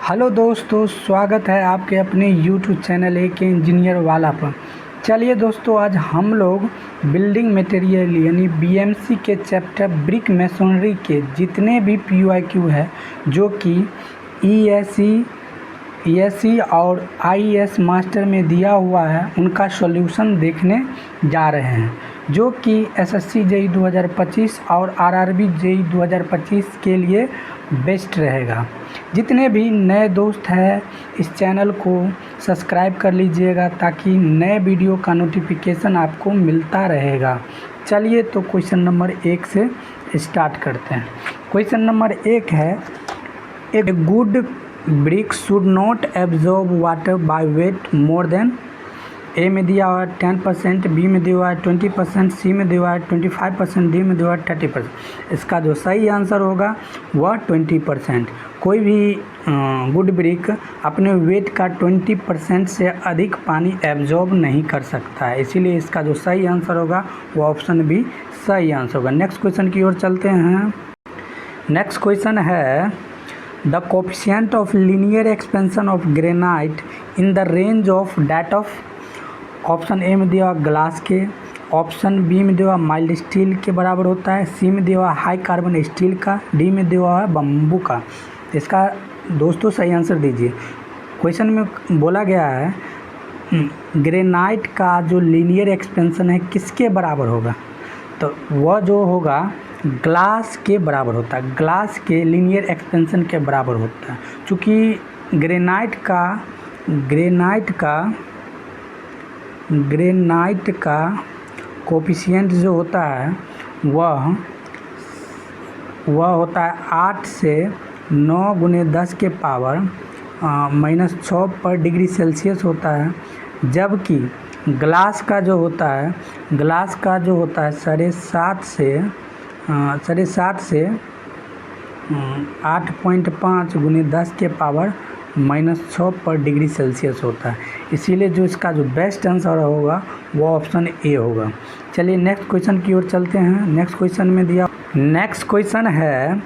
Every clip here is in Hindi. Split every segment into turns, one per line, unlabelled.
हेलो दोस्तों, स्वागत है आपके अपने यूट्यूब चैनल एक इंजीनियर वाला पर। चलिए दोस्तों, आज हम लोग बिल्डिंग मटेरियल यानी बीएमसी के चैप्टर ब्रिक मेसोनरी के जितने भी पीओआईक्यू है जो कि ईएससी और आईएएस मास्टर में दिया हुआ है उनका सॉल्यूशन देखने जा रहे हैं, जो कि एसएससी जेईई 2025 और आरआरबी जेईई 2025 के लिए बेस्ट रहेगा। जितने भी नए दोस्त हैं इस चैनल को सब्सक्राइब कर लीजिएगा ताकि नए वीडियो का नोटिफिकेशन आपको मिलता रहेगा। चलिए तो क्वेश्चन नंबर 1 से स्टार्ट करते हैं। क्वेश्चन नंबर 1 है, a good brick should not absorb water by weight more than. A में दिया हुआ 10%, बी में दिया हुआ 20%, सी में दिया हुआ 25%, डी में दिया हुआ 30%। इसका जो सही आंसर होगा वह 20%। कोई भी गुड ब्रिक अपने वेट का 20% से अधिक पानी एब्जॉर्ब नहीं कर सकता है, इसीलिए इसका जो सही आंसर होगा वो ऑप्शन बी सही आंसर होगा। नेक्स्ट क्वेश्चन की ओर चलते हैं। नेक्स्ट क्वेश्चन है, the coefficient of linear expansion of granite in the range of that of. Option A में दिया हुआ ग्लास के, ऑप्शन बी में दिया हुआ माइल्ड स्टील के बराबर होता है, सी में दिया हुआ हाई कार्बन स्टील का, डी में दिया हुआ बम्बू का। इसका दोस्तों सही आंसर दीजिए। क्वेश्चन में बोला गया है ग्रेनाइट का जो लीनियर एक्सपेंशन है किसके बराबर होगा, तो वह जो होगा ग्लास के बराबर होता है, ग्लास के लीनियर एक्सपेंशन के बराबर होता है। चूँकि ग्रेनाइट का कोफिशिएंट जो होता है वह होता है 8 से 9 गुने 10 के पावर -6 पर डिग्री सेल्सियस होता है, जबकि ग्लास का जो होता है 7.5 से 8.5 गुने 10 के पावर -6 पर डिग्री सेल्सियस होता है। इसीलिए जो इसका जो बेस्ट आंसर होगा वो ऑप्शन ए होगा। चलिए नेक्स्ट क्वेश्चन की ओर चलते हैं। नेक्स्ट क्वेश्चन है,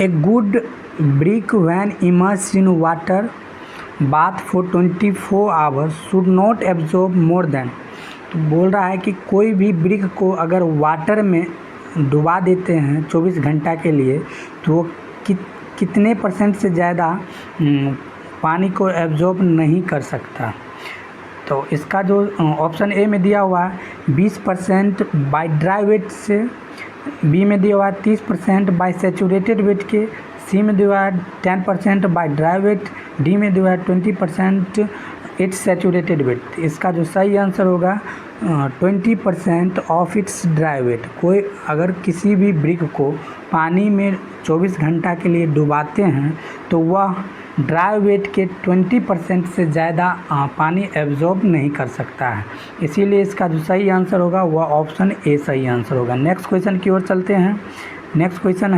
a good brick when immersed in water bath for 24 hours should not absorb more than. तो बोल रहा है कि कोई भी ब्रिक को अगर वाटर में डुबा देते हैं 24 घंटा के लिए तो वो कितने % से ज़्यादा पानी को एब्जॉर्ब नहीं कर सकता। तो इसका जो ऑप्शन ए में दिया हुआ 20% बाय ड्राई वेट से, बी में दिया हुआ 30% बाय सैचुरेटेड वेट के, सी में दिया हुआ 10% बाय ड्राई वेट, डी में दिया हुआ 20% इट्स सैचुरेटेड वेट। इसका जो सही आंसर होगा 20% ऑफ इट्स ड्राई वेट। कोई अगर किसी भी ब्रिक को पानी में 24 घंटा के लिए डुबाते हैं तो वह ड्राई वेट के 20% से ज़्यादा पानी एब्जॉर्ब नहीं कर सकता है, इसीलिए इसका जो सही आंसर होगा वह ऑप्शन ए सही आंसर होगा। नेक्स्ट क्वेश्चन की ओर चलते हैं। नेक्स्ट क्वेश्चन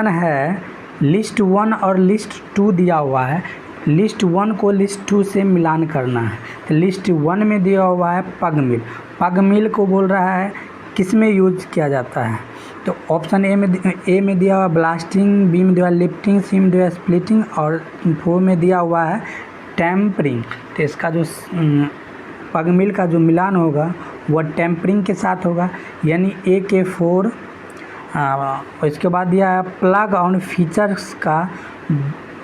है लिस्ट 1 और लिस्ट 2 दिया हुआ है। लिस्ट 1 को लिस्ट 2 से मिलान करना है। तो लिस्ट 1 में दिया हुआ है पग मिल को बोल रहा है किस में यूज किया जाता है, तो ऑप्शन ए में दिया हुआ ब्लास्टिंग, बी में दिया हुआ लिफ्टिंग, सी में दिया हुआ स्प्लिटिंग और 4 में दिया हुआ है टेम्परिंग। तो इसका जो पग मिल का जो मिलान होगा वह टेम्परिंग के साथ होगा, यानी ए के 4। इसके बाद दिया है प्लग ऑन फीचर्स का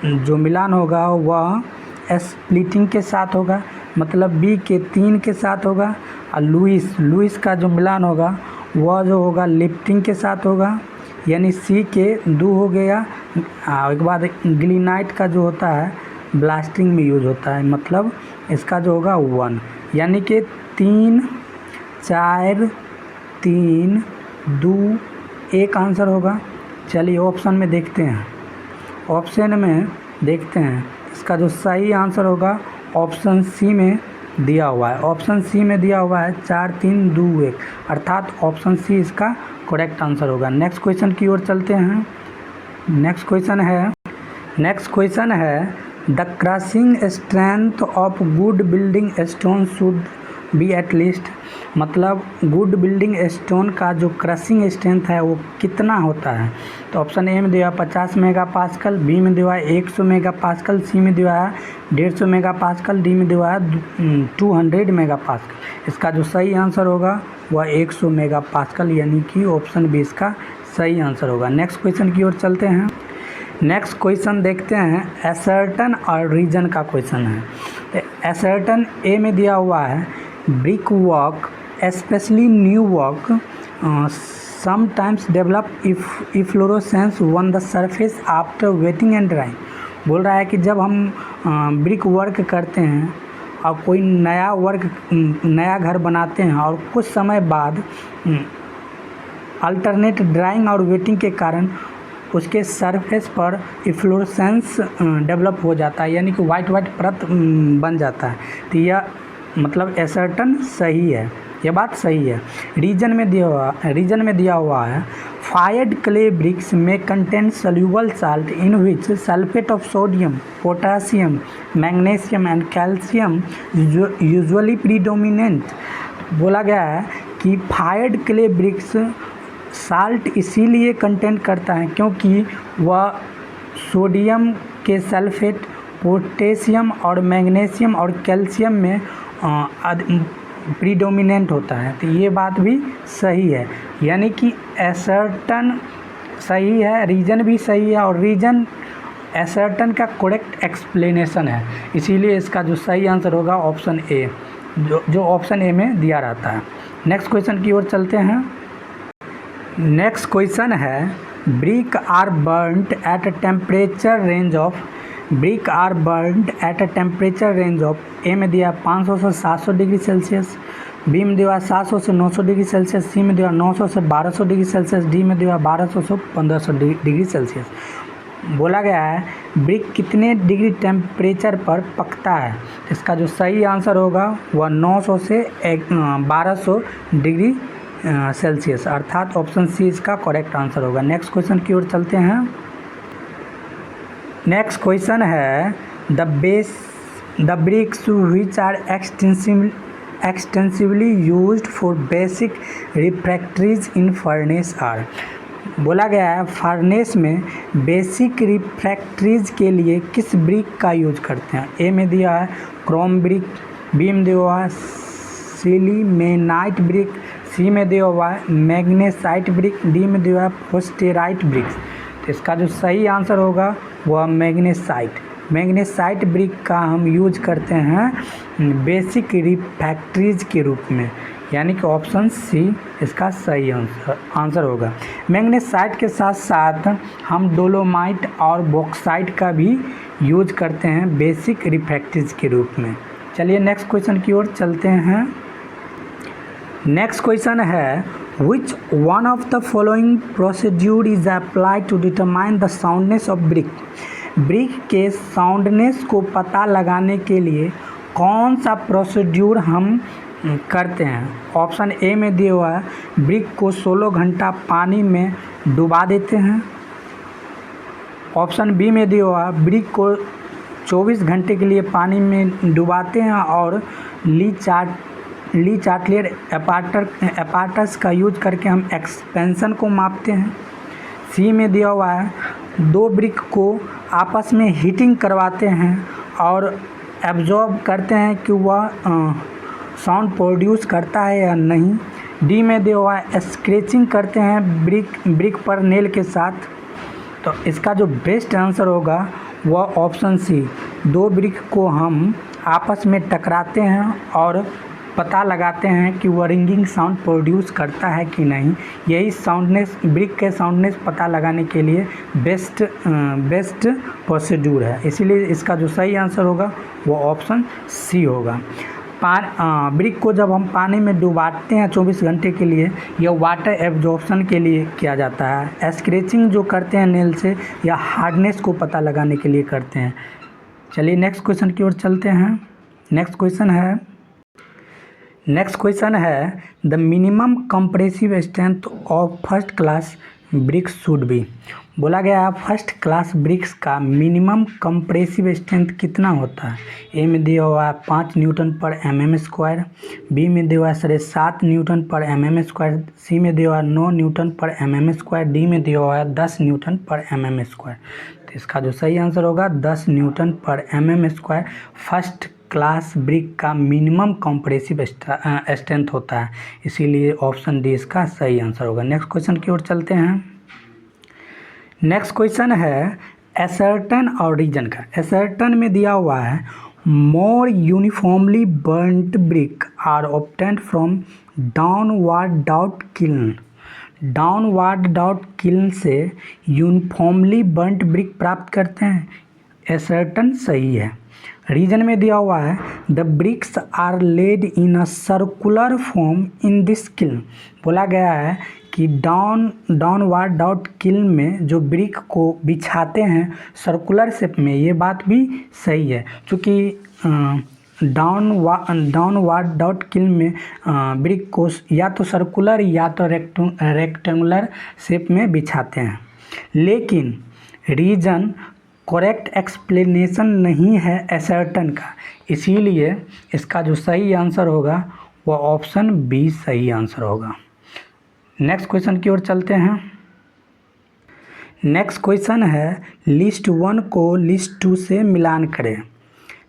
जो मिलान होगा वह स्प्लिटिंग के साथ होगा, मतलब बी के 3 के साथ होगा। और लुइस का जो मिलान होगा वह जो होगा लिफ्टिंग के साथ होगा, यानी सी के 2 हो गया। एक बाद ग्लिनाइट का जो होता है ब्लास्टिंग में यूज होता है, मतलब इसका जो होगा 1, यानी कि 3 4 3 2 1 आंसर होगा। चलिए ऑप्शन में देखते हैं। इसका जो सही आंसर होगा ऑप्शन सी में दिया हुआ है। ऑप्शन सी में दिया हुआ है 4 3 2 1, अर्थात ऑप्शन सी इसका करेक्ट आंसर होगा। नेक्स्ट क्वेश्चन की ओर चलते हैं। नेक्स्ट क्वेश्चन है the crushing strength of good building stone should be at least, मतलब गुड बिल्डिंग स्टोन का जो क्रशिंग स्ट्रेंथ है वो कितना होता है। तो ऑप्शन ए में दिया 50 मेगा पास्कल, बी में दिया 100 मेगा पास्कल, सी में दिया 150 मेगा पास्कल, डी में दिया 200 मेगा पास्कल। इसका जो सही आंसर होगा वह 100 मेगा पास्कल, यानी कि ऑप्शन बी इसका सही आंसर होगा। नेक्स्ट क्वेश्चन की ओर चलते हैं। नेक्स्ट क्वेश्चन देखते हैं, असर्टन और रीजन का क्वेश्चन है। असर्टन ए में दिया हुआ है brick work especially new work sometimes develop efflorescence on the surface after wetting and drying. बोल रहा है कि जब हम ब्रिक वर्क करते हैं और कोई नया घर बनाते हैं और कुछ समय बाद अल्टरनेट ड्राइंग और वेटिंग के कारण उसके सरफेस पर इफ्लोरेसेंस डेवलप हो जाता है, यानी कि वाइट परत बन जाता है। तो यह मतलब असर्टन सही है, यह बात सही है। रीजन में दिया हुआ है फायर्ड क्ले ब्रिक्स में contain soluble salt in which sulphate of sodium, potassium, magnesium and calcium usually predominant. बोला गया है कि फायर्ड क्ले ब्रिक्स साल्ट इसीलिए कंटेंट करता है क्योंकि वह सोडियम के सल्फेट, पोटेशियम और मैग्नीशियम और कैल्शियम में प्रीडोमिनेंट होता है। तो ये बात भी सही है, यानी कि असर्टन सही है, रीजन भी सही है और रीजन असर्टन का करेक्ट एक्सप्लेनेशन है। इसीलिए इसका जो सही आंसर होगा ऑप्शन ए, जो ऑप्शन ए में दिया रहता है। नेक्स्ट क्वेश्चन की ओर चलते हैं। नेक्स्ट क्वेश्चन है brick are burnt at a temperature range of A में दिया 500 से 700 डिग्री सेल्सियस, बी में दिया 700 से 900 डिग्री सेल्सियस, सी में दिया 900 से 1200 डिग्री सेल्सियस, डी में दिया 1200 से 1500 डिग्री सेल्सियस। बोला गया है ब्रिक कितने डिग्री टेम्परेचर पर पकता है। इसका जो सही आंसर होगा वह 900 से 1200 डिग्री सेल्सियस, अर्थात ऑप्शन सी इसका करेक्ट आंसर होगा। नेक्स्ट क्वेश्चन की ओर चलते हैं। नेक्स्ट क्वेश्चन है the bricks which are extensively used for basic refractories in furnace are. बोला गया है फर्नेस में बेसिक रिफ्रैक्टरीज के लिए किस ब्रिक का यूज करते हैं। ए में दिया है क्रोम ब्रिक, बी में दिया हुआ है सिलीमेनाइट ब्रिक, सी में दिया हुआ है मैग्नेसाइट ब्रिक, डी में दिया हुआ है फोस्टेराइट ब्रिक्स। तो इसका जो सही आंसर होगा वह मैग्नेसाइट ब्रिक का हम यूज करते हैं बेसिक रिफ्रैक्टरीज के रूप में, यानी कि ऑप्शन सी इसका सही आंसर होगा। मैग्नेसाइट के साथ साथ हम डोलोमाइट और बॉक्साइट का भी यूज करते हैं बेसिक रिफ्रैक्टरीज के रूप में। चलिए नेक्स्ट क्वेश्चन की ओर चलते हैं। नेक्स्ट क्वेश्चन है which one of the following procedure is applied to determine the soundness of brick. Brick के साउंडनेस को पता लगाने के लिए कौन सा प्रोसीड्यूर हम करते हैं। ऑप्शन ए में दिया हुआ है ब्रिक को 16 घंटा पानी में डुबा देते हैं। ऑप्शन बी में दिया हुआ है ब्रिक को 24 घंटे के लिए पानी में डुबाते हैं और ली चार्टियर एपार्टस का यूज करके हम एक्सपेंशन को मापते हैं। सी में दिया हुआ है दो ब्रिक को आपस में हीटिंग करवाते हैं और एब्जॉर्ब करते हैं कि वह साउंड प्रोड्यूस करता है या नहीं। डी में दिया हुआ है स्क्रैचिंग करते हैं ब्रिक पर नेल के साथ। तो इसका जो बेस्ट आंसर होगा वह ऑप्शन सी, दो ब्रिक को हम आपस में टकराते हैं और पता लगाते हैं कि वह रिंगिंग साउंड प्रोड्यूस करता है कि नहीं। यही साउंडनेस, ब्रिक के साउंडनेस पता लगाने के लिए बेस्ट प्रोसीड्यूर है। इसीलिए इसका जो सही आंसर होगा वो ऑप्शन सी होगा। ब्रिक को जब हम पानी में डुबाते हैं 24 घंटे के लिए, यह वाटर एब्जॉर्प्शन के लिए किया जाता है। स्क्रैचिंग जो करते हैं नेल से या हार्डनेस को पता लगाने के लिए करते हैं। चलिए नेक्स्ट क्वेश्चन की ओर चलते हैं। नेक्स्ट क्वेश्चन है the minimum compressive strength of first class BRICS should be. बोला गया है फर्स्ट क्लास ब्रिक्स का मिनिमम कंप्रेसिव स्ट्रेंथ कितना होता है। ए में दिया हुआ है 5 न्यूटन पर mm², बी में दिया हुआ है 7 न्यूटन पर mm², सी में दिया हुआ है 9 न्यूटन पर mm², डी में दिया हुआ है 10 न्यूटन पर mm²। तो इसका जो सही आंसर होगा 10 न्यूटन पर mm² फर्स्ट क्लास ब्रिक का मिनिमम कंप्रेसिव स्ट्रेंथ होता है, इसीलिए ऑप्शन डी इसका सही आंसर होगा। नेक्स्ट क्वेश्चन की ओर चलते हैं। नेक्स्ट क्वेश्चन है एसर्टन और रीजन का। एसर्टन में दिया हुआ है more uniformly burnt brick are obtained from downward डाउट किल्न। डाउनवार्ड डाउट किल्न से यूनिफॉर्मली बर्न्ड ब्रिक प्राप्त करते हैं, एसर्टन सही है। रीजन में दिया हुआ है the bricks are laid in a circular form in this kiln. बोला गया है कि डाउनवार्ड डाउट किल्न में जो ब्रिक को बिछाते हैं सर्कुलर शेप में, ये बात भी सही है क्योंकि डाउनवार्ड डाउट किल्न में ब्रिक को या तो सर्कुलर या तो रेक्टेंगुलर शेप में बिछाते हैं। लेकिन रीजन करेक्ट एक्सप्लेनेशन नहीं है एसर्टन का, इसीलिए इसका जो सही आंसर होगा वो ऑप्शन बी सही आंसर होगा। नेक्स्ट क्वेश्चन की ओर चलते हैं। नेक्स्ट क्वेश्चन है लिस्ट 1 को लिस्ट 2 से मिलान करें।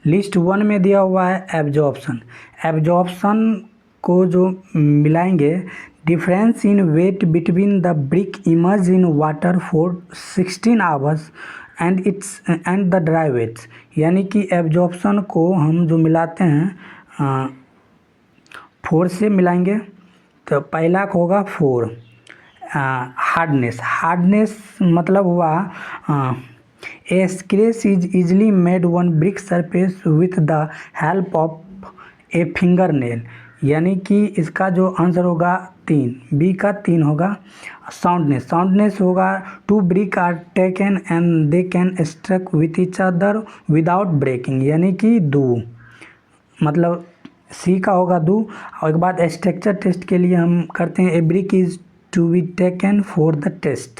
लिस्ट 1 में दिया हुआ है एब्जॉर्प्शन। एब्जॉर्प्शन को जो मिलाएंगे, difference in weight between the brick immerse in water for 16 hours and the dry weights, यानी कि एब्जॉर्प्शन को हम जो मिलाते हैं 4 से मिलाएंगे। तो पहला को होगा 4 हार्डनेस। हार्डनेस मतलब हुआ a scratch is easily made on brick surface with the help of a finger nail, यानी कि इसका जो आंसर होगा 3, बी का 3 होगा। साउंडनेस, साउंडनेस होगा 2 brick are taken and they can struck with each other without breaking, यानी कि 2, मतलब सी का होगा 2। और एक बात स्ट्रक्चर टेस्ट के लिए हम करते हैं a brick is to be taken for the test,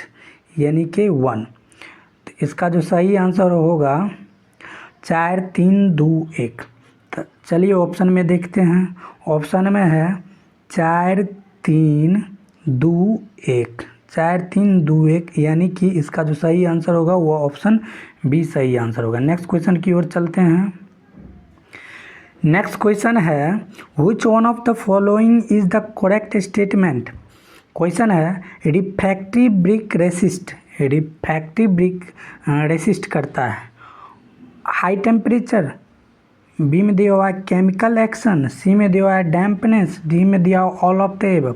यानी कि 1। तो इसका जो सही आंसर होगा 4 3 2 1। तो चलिए ऑप्शन में देखते हैं। ऑप्शन में है 4 3 2 1, 4 3 2 1, यानी कि इसका जो सही आंसर होगा वो ऑप्शन बी सही आंसर होगा। नेक्स्ट क्वेश्चन की ओर चलते हैं। नेक्स्ट क्वेश्चन है which one of the following is the correct statement. Question है refractory brick resist. Refractory brick resist करता है हाई टेम्परेचर, बी में दिया हुआ है केमिकल एक्शन, सी में दिया हुआ है डैम्पनेस, डी में दिया हुआ all of the above.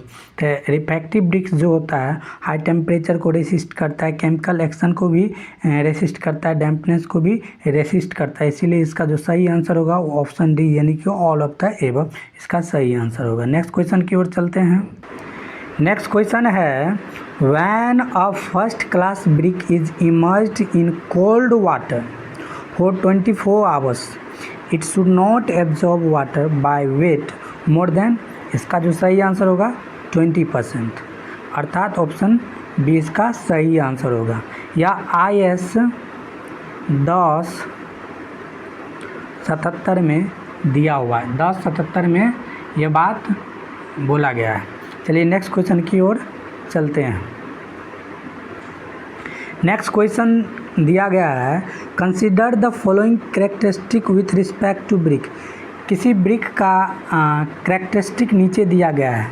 Refractive bricks जो होता है हाई टेम्परेचर को रेसिस्ट करता है, केमिकल एक्शन को भी रेसिस्ट करता है, डैम्पनेस को भी रेसिस्ट करता है, इसीलिए इसका जो सही आंसर होगा वो ऑप्शन डी यानी कि ऑल ऑफ द एबव इसका सही आंसर होगा। नेक्स्ट क्वेश्चन की ओर चलते हैं। नेक्स्ट क्वेश्चन है when a first class brick is emerged in cold water for 24 hours it should not absorb water by weight more then, इसका जो सही आंसर होगा 20%, अर्थात ऑप्शन बी इसका सही आंसर होगा। या IS 1077 में दिया हुआ है, 1077 में यह बात बोला गया है। चलिए नेक्स्ट क्वेश्चन की ओर चलते हैं। नेक्स्ट क्वेश्चन दिया गया है consider the following characteristic with respect to brick. किसी ब्रिक का कैरेक्टरिस्टिक नीचे दिया गया है।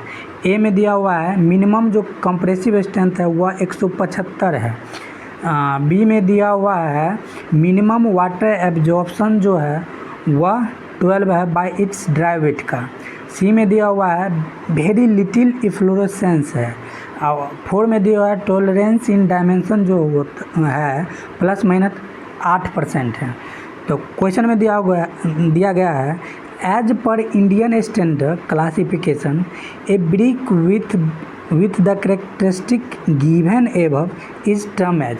ए में दिया हुआ है मिनिमम जो कंप्रेसिव स्ट्रेंथ है वह 175 है। बी में दिया हुआ है मिनिमम वाटर एब्जॉर्प्शन जो है वह 12 है बाय इट्स ड्राई वेट का। सी में दिया हुआ है वेरी लिटिल इफ्लोरेसेंस है। और 4 में दिया हुआ है टॉलरेंस इन डायमेंशन जो है ±8% है। तो क्वेश्चन में दिया गया है as per Indian standard classification a brick with the characteristic given above is term as.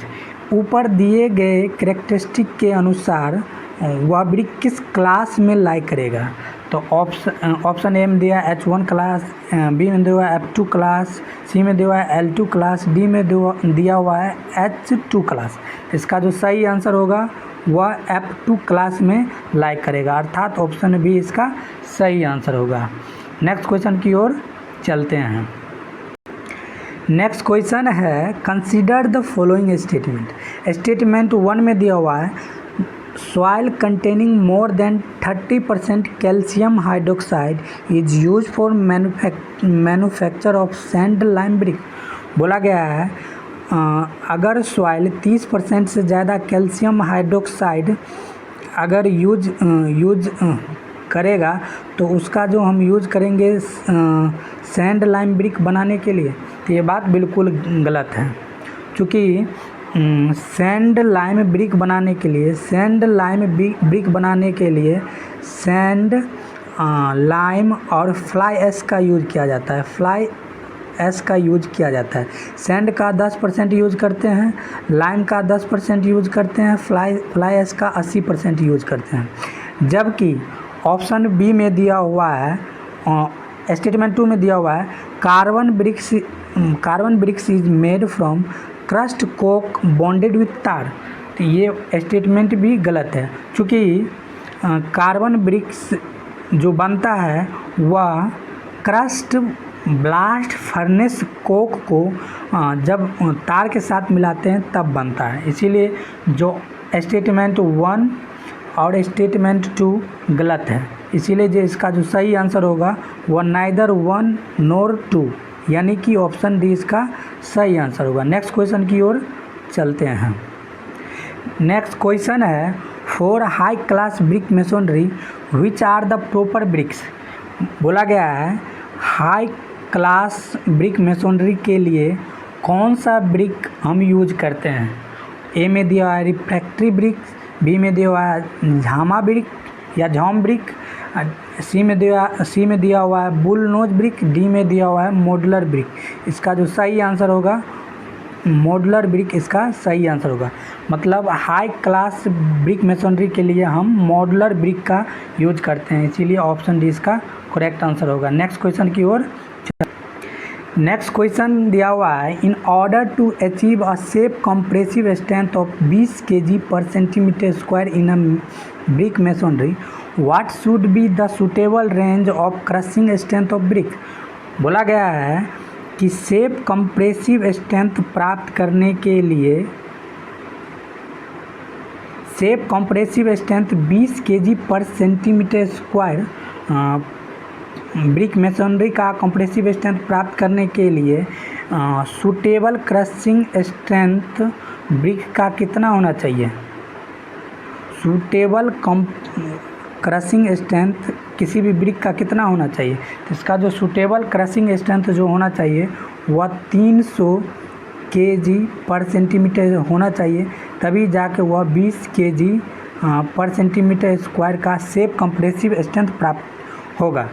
ऊपर दिए गए कैरेक्टरिस्टिक के अनुसार वह ब्रिक किस क्लास में लाई करेगा। तो ऑप्शन ए में दिया H1 क्लास, बी में दिया हुआ है F2 क्लास, सी में दिया हुआ है L2 क्लास, डी में दिया हुआ है H2 क्लास। इसका जो सही आंसर होगा वह F2 क्लास में लाइक करेगा, अर्थात ऑप्शन बी इसका सही आंसर होगा। नेक्स्ट क्वेश्चन की ओर चलते हैं। नेक्स्ट क्वेश्चन है consider the following statement. Statement 1 में दिया हुआ है soil containing more than 30% calcium hydroxide is used for manufacture of sand lime brick। बोला गया है अगर सॉइल 30% से ज़्यादा कैल्शियम हाइड्रोक्साइड अगर यूज करेगा तो उसका जो हम यूज़ करेंगे सैंड लाइम ब्रिक बनाने के लिए, तो ये बात बिल्कुल गलत है। क्योंकि सैंड लाइम ब्रिक बनाने के लिए सैंड लाइम और फ्लाई ऐश का यूज़ किया जाता है। सैंड का 10% यूज़ करते हैं, लाइम का 10% यूज़ करते हैं, फ्लाई ऐश का 80% यूज़ करते हैं। जबकि ऑप्शन बी में दिया हुआ है, स्टेटमेंट 2 में दिया हुआ है carbon bricks is made from crust coke bonded with tar. तो ये स्टेटमेंट भी गलत है, क्योंकि कार्बन ब्रिक्स जो बनता है वह क्रस्ट ब्लास्ट फर्नेस कोक को जब तार के साथ मिलाते हैं तब बनता है। इसीलिए जो स्टेटमेंट 1 और स्टेटमेंट 2 गलत है। इसीलिए जो इसका जो सही आंसर होगा वह नाइदर 1 नोर 2, यानी कि ऑप्शन डी इसका सही आंसर होगा। नेक्स्ट क्वेश्चन की ओर चलते हैं। नेक्स्ट क्वेश्चन है for high class brick masonry which are the proper bricks. बोला गया है हाई क्लास ब्रिक मेसोनरी के लिए कौन सा ब्रिक हम यूज करते हैं। ए में दिया हुआ है रिफ्रैक्टरी ब्रिक, बी में दिया हुआ है झामा ब्रिक या झॉम ब्रिक, सी में दिया हुआ है बुल नोज ब्रिक, डी में दिया हुआ है मॉडुलर ब्रिक। इसका जो सही आंसर होगा मॉडुलर ब्रिक इसका सही आंसर होगा। मतलब हाई क्लास ब्रिक मेसोनरी के लिए हम मॉडुलर ब्रिक का यूज करते हैं, इसीलिए ऑप्शन डी इसका करेक्ट आंसर होगा। नेक्स्ट क्वेश्चन की ओर। नेक्स्ट क्वेश्चन दिया हुआ है in order to achieve a safe compressive strength of 20 kg per centimetre square in a brick masonry what should be the suitable range of crushing strength of brick. बोला गया है कि सेफ कंप्रेसिव स्ट्रेंथ प्राप्त करने के लिए 20 kg per centimetre square brick masonry का कंप्रेसिव स्ट्रेंथ प्राप्त करने के लिए सूटेबल क्रशिंग स्ट्रेंथ ब्रिक का कितना होना चाहिए। सूटेबल क्रशिंग स्ट्रेंथ किसी भी ब्रिक का कितना होना चाहिए, तो इसका जो सूटेबल क्रशिंग स्ट्रेंथ जो होना चाहिए वह 300 kg पर सेंटीमीटर होना चाहिए, तभी जाके वह 20 kg पर सेंटीमीटर स्क्वायर का सेफ कंप्रेसिव स्ट्रेंथ प्राप्त होगा।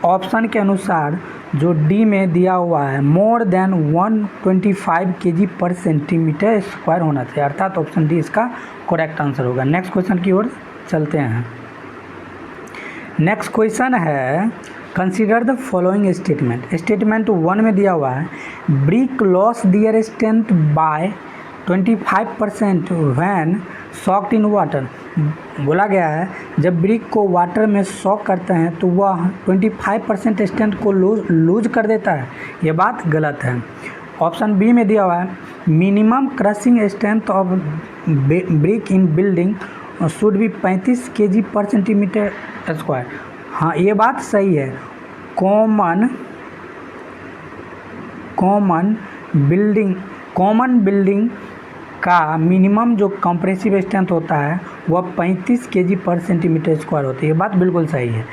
ऑप्शन के अनुसार जो डी में दिया हुआ है more than 125 kg per centimetre square होना चाहिए, अर्थात ऑप्शन डी इसका करेक्ट आंसर होगा। नेक्स्ट क्वेश्चन की ओर चलते हैं। नेक्स्ट क्वेश्चन है consider the following statement. Statement 1 में दिया हुआ है brick loss their strength by 25% when soaked in water. बोला गया है जब ब्रिक को वाटर में सॉक करते हैं तो वह 25% स्ट्रेंथ को लूज कर देता है, यह बात गलत है। ऑप्शन बी में दिया हुआ है minimum crushing strength of brick in building should be 35 kg per centimetre square. हाँ, ये बात सही है। कॉमन बिल्डिंग का मिनिमम जो कंप्रेसिव स्ट्रेंथ होता है वह 35 kg पर सेंटीमीटर स्क्वायर होती है, ये बात बिल्कुल सही है।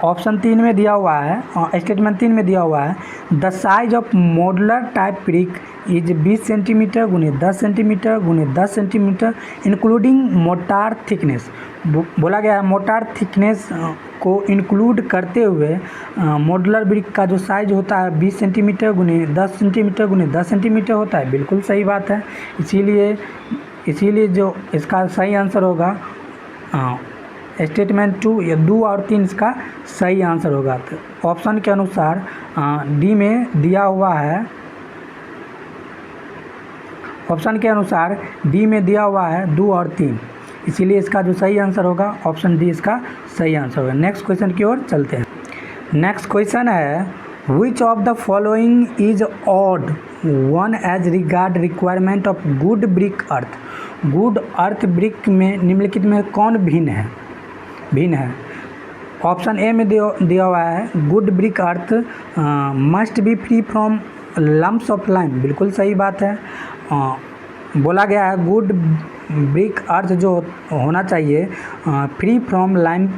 ऑप्शन 3 में दिया हुआ है, स्टेटमेंट 3 में दिया हुआ है the size of modular type brick is 20 centimetre गुने 10 सेंटीमीटर गुने 10 सेंटीमीटर इंक्लूडिंग मोटार थिकनेस। बोला गया है मोटार थिकनेस को इंक्लूड करते हुए मॉडुलर ब्रिक का जो साइज होता है 20 सेंटीमीटर गुने 10 सेंटीमीटर गुने 10 सेंटीमीटर होता है, बिल्कुल सही बात है। इसीलिए जो इसका सही आंसर होगा स्टेटमेंट 2 या 2 और 3 इसका सही आंसर होगा। तो ऑप्शन के अनुसार डी में दिया हुआ है, ऑप्शन के अनुसार डी में दिया हुआ है 2 और 3, इसीलिए इसका जो सही आंसर होगा ऑप्शन डी इसका सही आंसर होगा। नेक्स्ट क्वेश्चन की ओर चलते हैं। नेक्स्ट क्वेश्चन है which of the following is odd one as regard requirement of good brick earth. Good earth brick में निम्नलिखित में कौन भिन्न है? ऑप्शन ए में दिया हुआ है good brick earth must be free from lumps of lime, बिल्कुल सही बात है। बोला गया है गुड ब्रिक अर्थ जो होना चाहिए फ्री फ्रॉम लाइम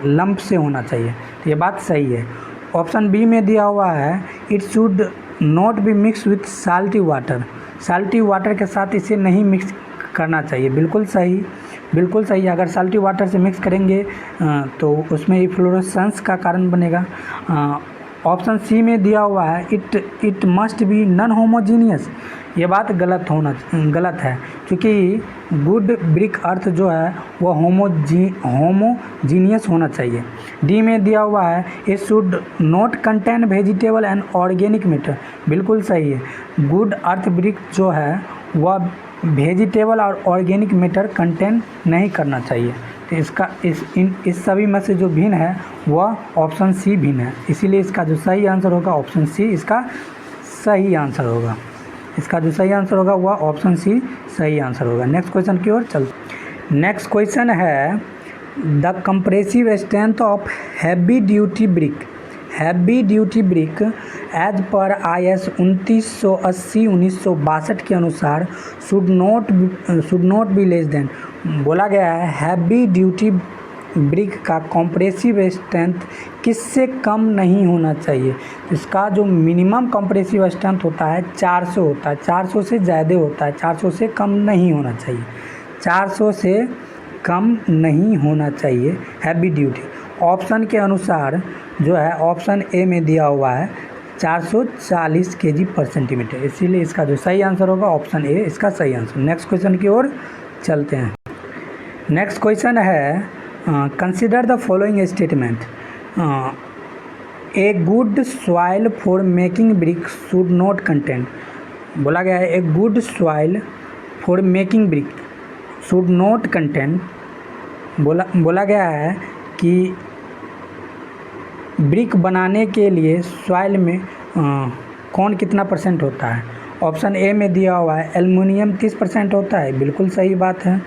लम्प से होना चाहिए, तो ये बात सही है। ऑप्शन बी में दिया हुआ है it should not B mix with salty water, salty water के साथ इसे नहीं मिक्स करना चाहिए, बिल्कुल सही। अगर साल्टी वाटर से मिक्स करेंगे तो उसमें इफ्लोरेसेंस का कारण बनेगा। ऑप्शन सी में दिया हुआ है it must be non homogeneous, ये बात गलत है, क्योंकि गुड ब्रिक अर्थ जो है वह होमोजीनियस होना चाहिए। डी में दिया हुआ है it should not contain vegetable and organic matter, बिल्कुल सही है। गुड अर्थ ब्रिक जो है वह वेजिटेबल और ऑर्गेनिक मैटर कंटेन नहीं करना चाहिए, तो इसका इस सभी में से जो भिन्न है वह ऑप्शन सी भिन्न है, इसीलिए इसका जो सही आंसर होगा ऑप्शन सी इसका सही आंसर होगा। इसका जो सही आंसर होगा वह ऑप्शन सी सही आंसर होगा। नेक्स्ट क्वेश्चन की ओर चलते। नेक्स्ट क्वेश्चन है the compressive strength of heavy duty brick as per IS 2980-1962 के अनुसार should not be less than. बोला गया है हैवी ड्यूटी ब्रिक का कंप्रेसिव स्ट्रेंथ किससे कम नहीं होना चाहिए। इसका जो मिनिमम कंप्रेसिव स्ट्रेंथ होता है 400 होता है, 400 से ज़्यादा होता है, 400 से कम नहीं होना चाहिए, 400 से कम नहीं होना चाहिए हैवी ड्यूटी। ऑप्शन के अनुसार जो है ऑप्शन ए में दिया हुआ है 440 kg/cm, इसीलिए इसका जो सही आंसर होगा ऑप्शन ए इसका सही आंसर। नेक्स्ट क्वेश्चन की ओर चलते हैं। नेक्स्ट क्वेश्चन है consider the following statement a good soil for making brick should not contain. बोला गया है a good soil for making brick should not contain. बोला गया है कि ब्रिक बनाने के लिए सॉइल में कौन कितना % होता है। ऑप्शन ए में दिया हुआ है एल्युमिनियम 30% होता है, बिल्कुल सही बात है।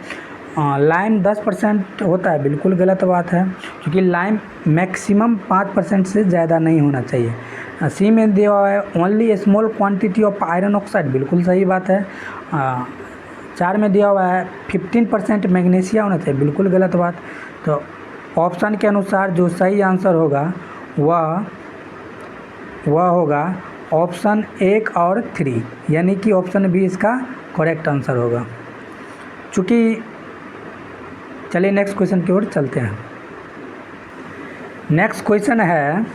लाइम 10% होता है, बिल्कुल गलत बात है, क्योंकि लाइम मैक्सिमम 5% से ज़्यादा नहीं होना चाहिए। सी में दिया हुआ है only small quantity of iron oxide, बिल्कुल सही बात है। 4 में दिया हुआ है 15% मैग्नीशियम होना चाहिए, बिल्कुल गलत बात। तो ऑप्शन के अनुसार जो सही आंसर होगा वह होगा ऑप्शन 1 और 3, यानी कि ऑप्शन बी इसका करेक्ट आंसर होगा। चूँकि चलिए नेक्स्ट क्वेश्चन की ओर चलते हैं। नेक्स्ट क्वेश्चन है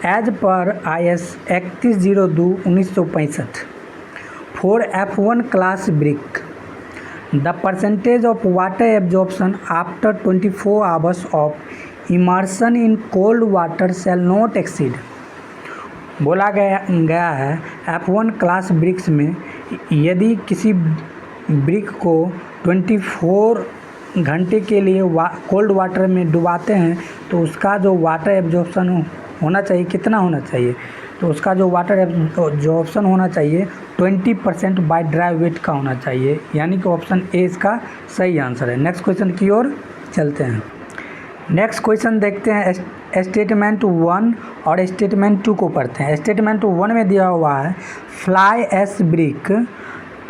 as per IS 3102-1965 for F1 class brick the percentage of water absorption after 24 hours of immersion in cold water shall not exceed. बोला गया है F1 क्लास ब्रिक्स में यदि किसी ब्रिक को 24 घंटे के लिए कोल्ड वाटर में डुबाते हैं तो उसका जो वाटर एब्जॉर्प्शन होना चाहिए कितना होना चाहिए, तो उसका जो वाटर एब्जॉर्प्शन होना चाहिए 20% बाय ड्राई वेट का होना चाहिए, यानी कि ऑप्शन ए इसका सही आंसर है। नेक्स्ट क्वेश्चन की ओर चलते हैं। नेक्स्ट क्वेश्चन देखते हैं स्टेटमेंट 1 और स्टेटमेंट 2 को पढ़ते हैं। स्टेटमेंट 1 में दिया हुआ है fly ash brick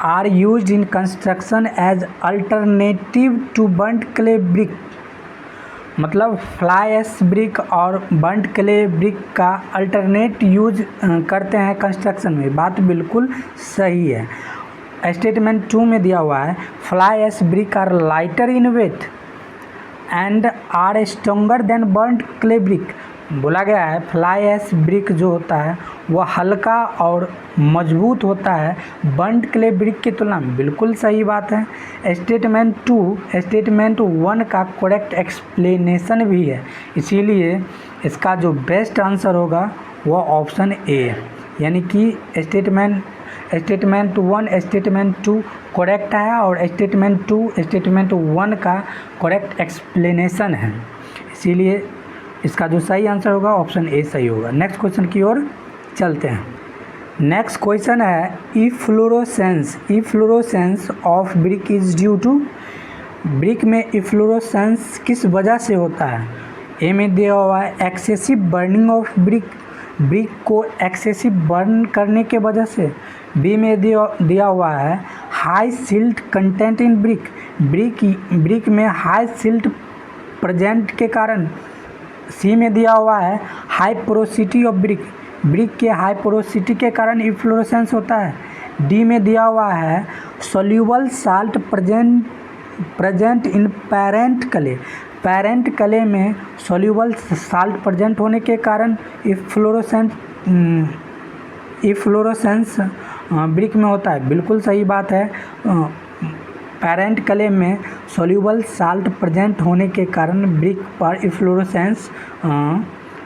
are used in construction as alternative to burnt clay brick. मतलब फ्लाई एश ब्रिक और बर्न्ट क्ले ब्रिक का अल्टरनेट यूज करते हैं कंस्ट्रक्शन में, बात बिल्कुल सही है। स्टेटमेंट 2 में दिया हुआ है fly ash brick are lighter in weight and are stronger than burnt clay brick. बोला गया है फ्लाई ऐश ब्रिक जो होता है वह हल्का और मजबूत होता है बर्न्ड क्ले ब्रिक की तुलना में। बिल्कुल सही बात है। स्टेटमेंट 1 का करेक्ट एक्सप्लेनेशन भी है, इसीलिए इसका जो बेस्ट आंसर होगा वह ऑप्शन ए, यानी कि स्टेटमेंट 1 स्टेटमेंट 2 करेक्ट है और स्टेटमेंट 1 का करेक्ट एक्सप्लेनेशन है, इसीलिए इसका जो सही आंसर होगा ऑप्शन ए सही होगा। नेक्स्ट क्वेश्चन की ओर चलते हैं। नेक्स्ट क्वेश्चन है efflorescence of brick is due to. Brick में इफ्लोरोसेंस किस वजह से होता है? ए में दिया हुआ है एक्सेसिव बर्निंग ऑफ ब्रिक को एक्सेसिव बर्न करने के वजह से। बी में दिया हुआ है हाई सिल्ट कंटेंट इन ब्रिक में हाई सिल्ट प्रेजेंट के कारण। सी में दिया हुआ है हाई पोरोसिटी ऑफ ब्रिक के हाई पोरोसिटी के कारण इफ्लोरोसेंस होता है। डी में दिया हुआ है soluble salt present in parent clay में सोल्यूबल साल्ट प्रेजेंट होने के कारण इफ्लोरोसेंस ब्रिक में होता है। बिल्कुल सही बात है, पैरेंट क्ले में सोल्यूबल साल्ट प्रेजेंट होने के कारण ब्रिक पर इफ्लोरोसेंस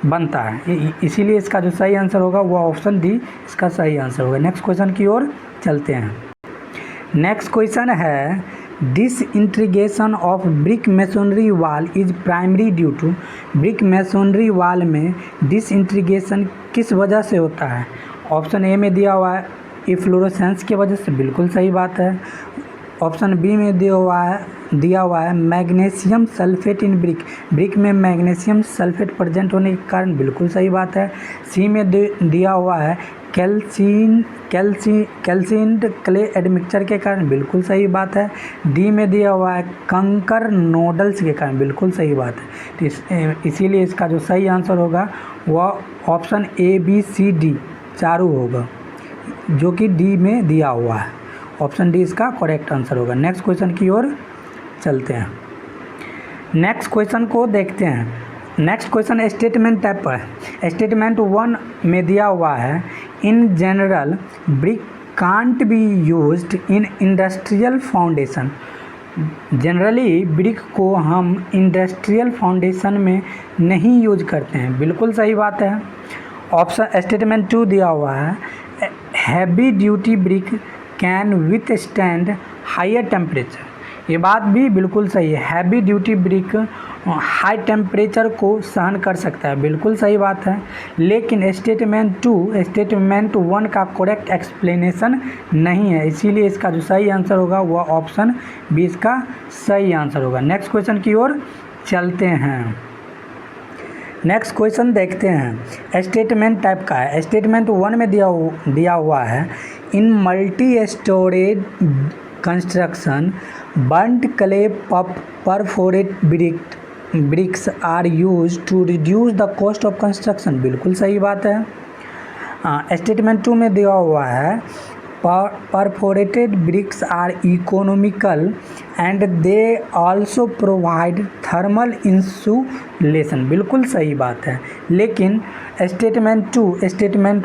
बनता है, इसीलिए इसका जो सही आंसर होगा वो ऑप्शन डी इसका सही आंसर होगा। नेक्स्ट क्वेश्चन की ओर चलते हैं। नेक्स्ट क्वेश्चन है disintegration of brick masonry wall is primary due to. Brick masonry wall में डिसइंटीग्रेशन किस वजह से होता है? ऑप्शन ए में दिया हुआ है इफ्लोरोसेंस की वजह से। बिल्कुल सही बात है। ऑप्शन बी में दिया हुआ है मैग्नीशियम सल्फेट इन ब्रिक में मैग्नीशियम सल्फेट प्रेजेंट होने के कारण। बिल्कुल सही बात है। सी में दिया हुआ है कैल्सीन्ड क्ले एडमिक्सचर के कारण। बिल्कुल सही बात है। डी में दिया हुआ है कंकर नोडल्स के कारण। बिल्कुल सही बात है। इसीलिए इसका जो सही आंसर होगा वह option A B C D चारों होगा, जो कि डी में दिया हुआ है। ऑप्शन डी इसका करेक्ट आंसर होगा। नेक्स्ट क्वेश्चन की ओर चलते हैं। नेक्स्ट क्वेश्चन को देखते हैं। नेक्स्ट क्वेश्चन स्टेटमेंट टाइप पर है। स्टेटमेंट 1 में दिया हुआ है in general brick can't be used in industrial foundation. Generally brick को हम इंडस्ट्रियल फाउंडेशन में नहीं यूज करते हैं। बिल्कुल सही बात है। ऑप्शन स्टेटमेंट 2 दिया हुआ है heavy duty brick can withstand higher temperature. ये बात भी बिल्कुल सही है। Heavy duty brick high temperature को सहन कर सकता है। बिल्कुल सही बात है। लेकिन स्टेटमेंट 1 का करेक्ट एक्सप्लेनेशन नहीं है, इसीलिए इसका जो सही आंसर होगा वह ऑप्शन बी इसका सही आंसर होगा। नेक्स्ट क्वेश्चन की ओर चलते हैं। नेक्स्ट क्वेश्चन देखते हैं। स्टेटमेंट टाइप का है। स्टेटमेंट 1 में दिया हुआ है in multi storey construction burnt clay perforated bricks are use to reduce the cost of construction. बिल्कुल सही बात है। स्टेटमेंट 2 में दिया हुआ है perforated bricks are economical and they also provide thermal insulation. बिल्कुल सही बात है। लेकिन स्टेटमेंट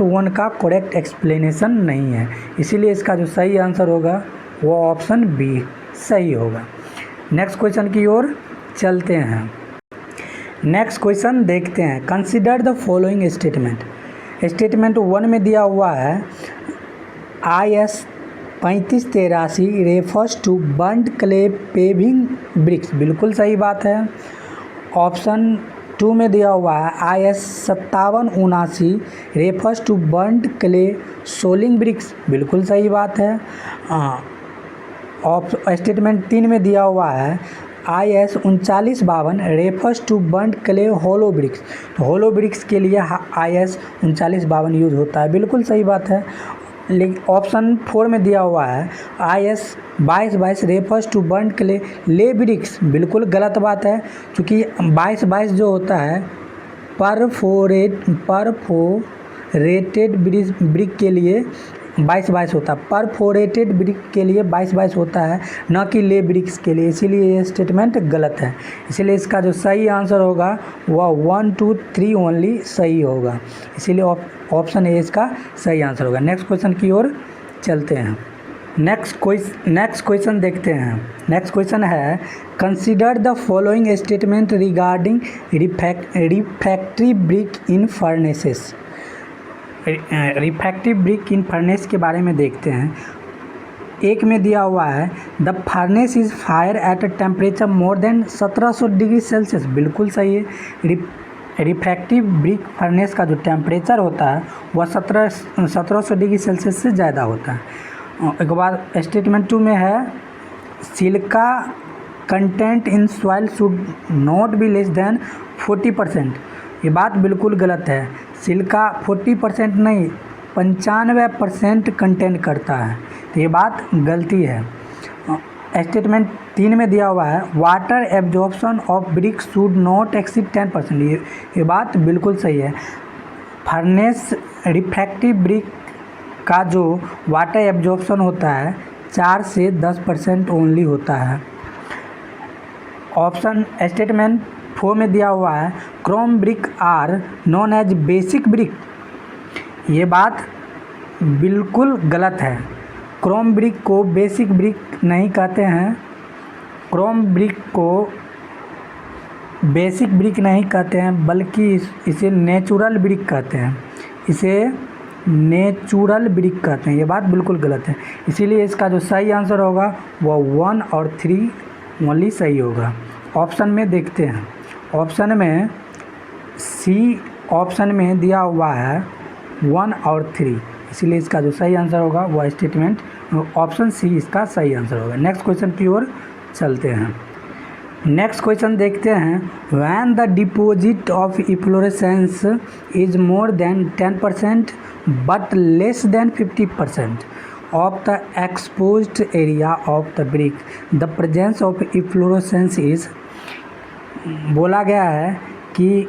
1 का करेक्ट एक्सप्लेनेशन नहीं है, इसीलिए इसका जो सही आंसर होगा वो ऑप्शन बी सही होगा। नेक्स्ट क्वेश्चन की ओर चलते हैं। नेक्स्ट क्वेश्चन देखते हैं। Consider the following statement. Statement 1 में दिया हुआ है IS 3583 refers to burned clay paving bricks. बिल्कुल सही बात है। ऑप्शन 2 में दिया हुआ है IS 5779 refers to burned clay soling bricks. बिल्कुल सही बात है। स्टेटमेंट 3 में दिया हुआ है IS 3952 refers to burned clay hollow bricks. तो होलो ब्रिक्स के लिए IS 3952 यूज होता है। बिल्कुल सही बात है। लेकिन ऑप्शन 4 में दिया हुआ है IS 2222 refers to burned clay lay bricks. बिल्कुल गलत बात है, क्योंकि 2222 जो होता है परफोरेटेड ब्रिक के लिए 22 होता है। परफोरेटेड ब्रिक के लिए 22 होता है, न कि ले ब्रिक्स के लिए, इसीलिए ये स्टेटमेंट गलत है। इसलिए इसका जो सही आंसर होगा वह 1 2 3 ओनली सही होगा, इसीलिए ऑप्शन ए इसका सही आंसर होगा। नेक्स्ट क्वेश्चन की ओर चलते हैं। नेक्स्ट क्वेश्चन देखते हैं। नेक्स्ट क्वेश्चन है, consider the following statement regarding refractory brick in furnaces. Refractive brick in furnace के बारे में देखते हैं। एक में दिया हुआ है the furnace is fire eight a temperature more than 1700 degree Celsius, बिल्कुल सही है। रिफ्रैक्टिव ब्रिक फर्नेस का जो टेम्परेचर होता है वह 1700 डिग्री सेल्सियस से ज़्यादा होता है। एक बार स्टेटमेंट 2 में है silica content in soil should not be less then 40%, ये बात बिल्कुल गलत है। सिलिका 40% नहीं 95% कंटेंट करता है, तो ये बात गलती है। स्टेटमेंट 3 में दिया हुआ है water absorption of brick should not exceed 10%, ये बात बिल्कुल सही है। फर्नेस रिफ्रैक्टिव ब्रिक का जो वाटर एब्जॉर्प्शन होता है 4 से 10% ओनली होता है। ऑप्शन स्टेटमेंट 4 में दिया हुआ है chrome brick are non as basic brick, ये बात बिल्कुल गलत है। क्रोम ब्रिक को बेसिक ब्रिक नहीं कहते हैं, क्रोम ब्रिक को बेसिक ब्रिक नहीं कहते हैं, बल्कि इसे नेचुरल ब्रिक कहते हैं, इसे नेचुरल ब्रिक कहते हैं, ये बात बिल्कुल गलत है। इसीलिए इसका जो सही आंसर होगा वह 1 और 3 ओनली सही होगा। ऑप्शन में देखते हैं। ऑप्शन में सी ऑप्शन में दिया हुआ है 1 और 3, इसीलिए इसका जो सही आंसर होगा वह स्टेटमेंट ऑप्शन सी इसका सही आंसर होगा। नेक्स्ट क्वेश्चन की ओर चलते हैं। नेक्स्ट क्वेश्चन देखते हैं when the deposit of efflorescence is more than 10% but less than 50% of the exposed area of the brick the presence of efflorescence is, बोला गया है कि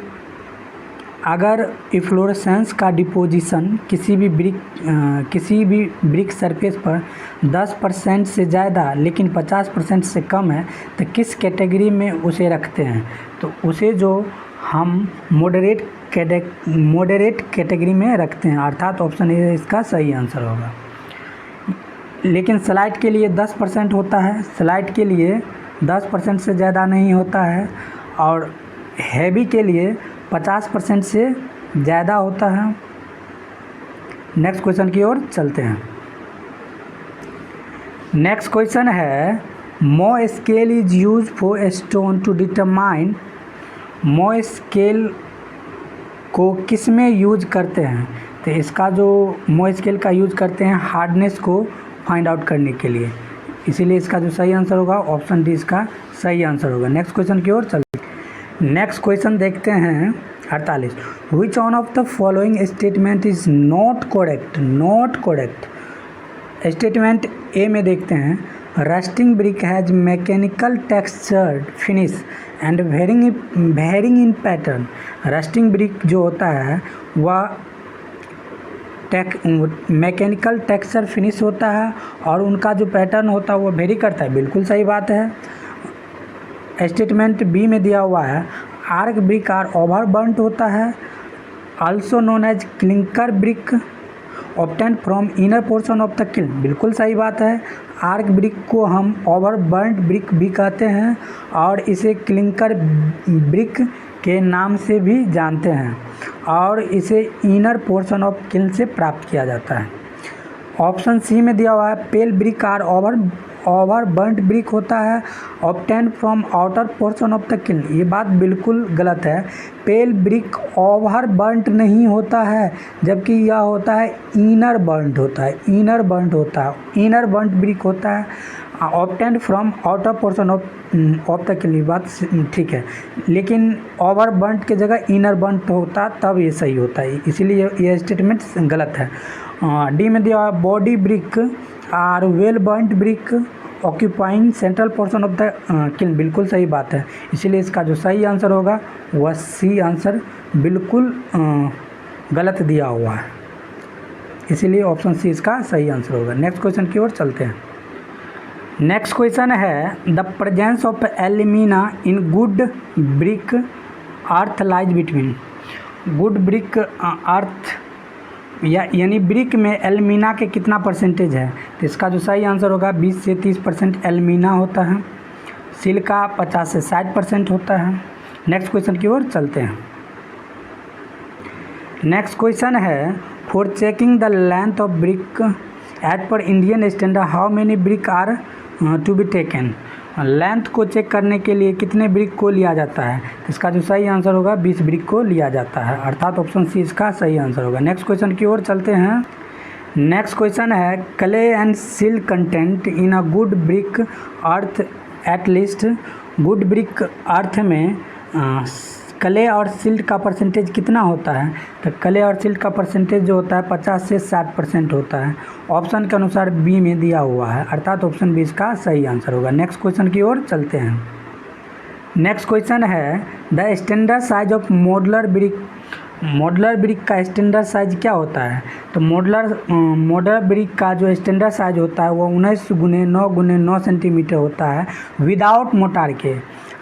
अगर इफ्लोरेसेंस का डिपोजिशन किसी भी ब्रिक सरफेस पर 10% से ज़्यादा लेकिन 50% से कम है तो किस कैटेगरी में उसे रखते हैं, तो उसे जो हम मॉडरेट कैटेगरी में रखते हैं, अर्थात ऑप्शन ए इसका सही आंसर होगा। लेकिन स्लाइड के लिए 10% होता है, स्लाइड के लिए 10% से ज़्यादा नहीं होता है, और हैवी के लिए 50% से ज़्यादा होता है। नेक्स्ट क्वेश्चन की ओर चलते हैं। नेक्स्ट क्वेश्चन है Mohs scale is use for stone to determine, Mohs scale को किस में यूज करते हैं, तो इसका जो मो स्केल का यूज करते हैं हार्डनेस को फाइंड आउट करने के लिए, इसीलिए इसका जो सही आंसर होगा ऑप्शन डी इसका सही आंसर होगा। नेक्स्ट क्वेश्चन की ओर चलते हैं। नेक्स्ट क्वेश्चन देखते हैं 48, which one of the following statement is not correct, not correct. Statement A में देखते हैं rusting brick has mechanical textured finish and varying in pattern. Rusting brick जो होता है वह मैकेनिकल टेक्सचर फिनिश होता है और उनका जो पैटर्न होता है वो वेरी करता है, बिल्कुल सही बात है। स्टेटमेंट बी में दिया हुआ है arch brick are over burnt होता है, also known as clinker brick obtain from inner portion of the kiln, बिल्कुल सही बात है। आर्क ब्रिक को हम ओवर बर्न्ट ब्रिक भी कहते हैं और इसे क्लिंकर ब्रिक के नाम से भी जानते हैं, और इसे इनर पोर्शन ऑफ किल्न से प्राप्त किया जाता है। ऑप्शन सी में दिया हुआ है pale brick are over burnt brick होता है obtain from outer portion of the kiln, ये बात बिल्कुल गलत है। पेल ब्रिक ओवर बर्न्ट नहीं होता है, जबकि यह होता है इनर बर्न्ट होता है, इनर बर्न्ट ब्रिक होता है obtain from outer portion of the kiln, बात ठीक है, लेकिन ओवर बर्न्ट के जगह इनर बर्न्ट होता तब ये सही होता है, इसीलिए यह स्टेटमेंट गलत है। डी में दिया हुआ body brick are well burnt brick occupying central portion of the kiln, बिल्कुल सही बात है, इसीलिए इसका जो सही आंसर होगा वह सी आंसर बिल्कुल गलत दिया हुआ है। इसीलिए ऑप्शन सी इसका सही आंसर होगा। नेक्स्ट क्वेश्चन की ओर चलते हैं। नेक्स्ट क्वेश्चन है the presence of alumina in good brick earth lies between. Good brick earth यानी ब्रिक में एल्यूमिना के कितना परसेंटेज है, तो इसका जो सही आंसर होगा 20 से 30% एल्यूमिना होता है, सिलिका 50 से 60% होता है। नेक्स्ट क्वेश्चन की ओर चलते हैं। नेक्स्ट क्वेश्चन है for checking the length of brick as per Indian standard how many brick are to be taken. Length को चेक करने के लिए कितने ब्रिक को लिया जाता है, तो इसका जो सही आंसर होगा 20 ब्रिक को लिया जाता है, अर्थात ऑप्शन सी इसका सही आंसर होगा। नेक्स्ट क्वेश्चन की ओर चलते हैं। नेक्स्ट क्वेश्चन है clay and silt content in a good brick earth at least. Good brick earth में क्ले और सिल्ट का परसेंटेज कितना होता है, तो क्ले और सिल्ट का परसेंटेज जो होता है 50 से 60% होता है, ऑप्शन के अनुसार बी में दिया हुआ है, अर्थात ऑप्शन बी इसका सही आंसर होगा। नेक्स्ट क्वेश्चन की ओर चलते हैं। नेक्स्ट क्वेश्चन है the standard size of modular brick. Modular brick का स्टैंडर्ड साइज क्या होता है, तो मॉडुलर ब्रिक का जो स्टैंडर्ड साइज होता है वो 19 गुने 9 गुने 9 सेंटीमीटर होता है विदाउट मोटार के।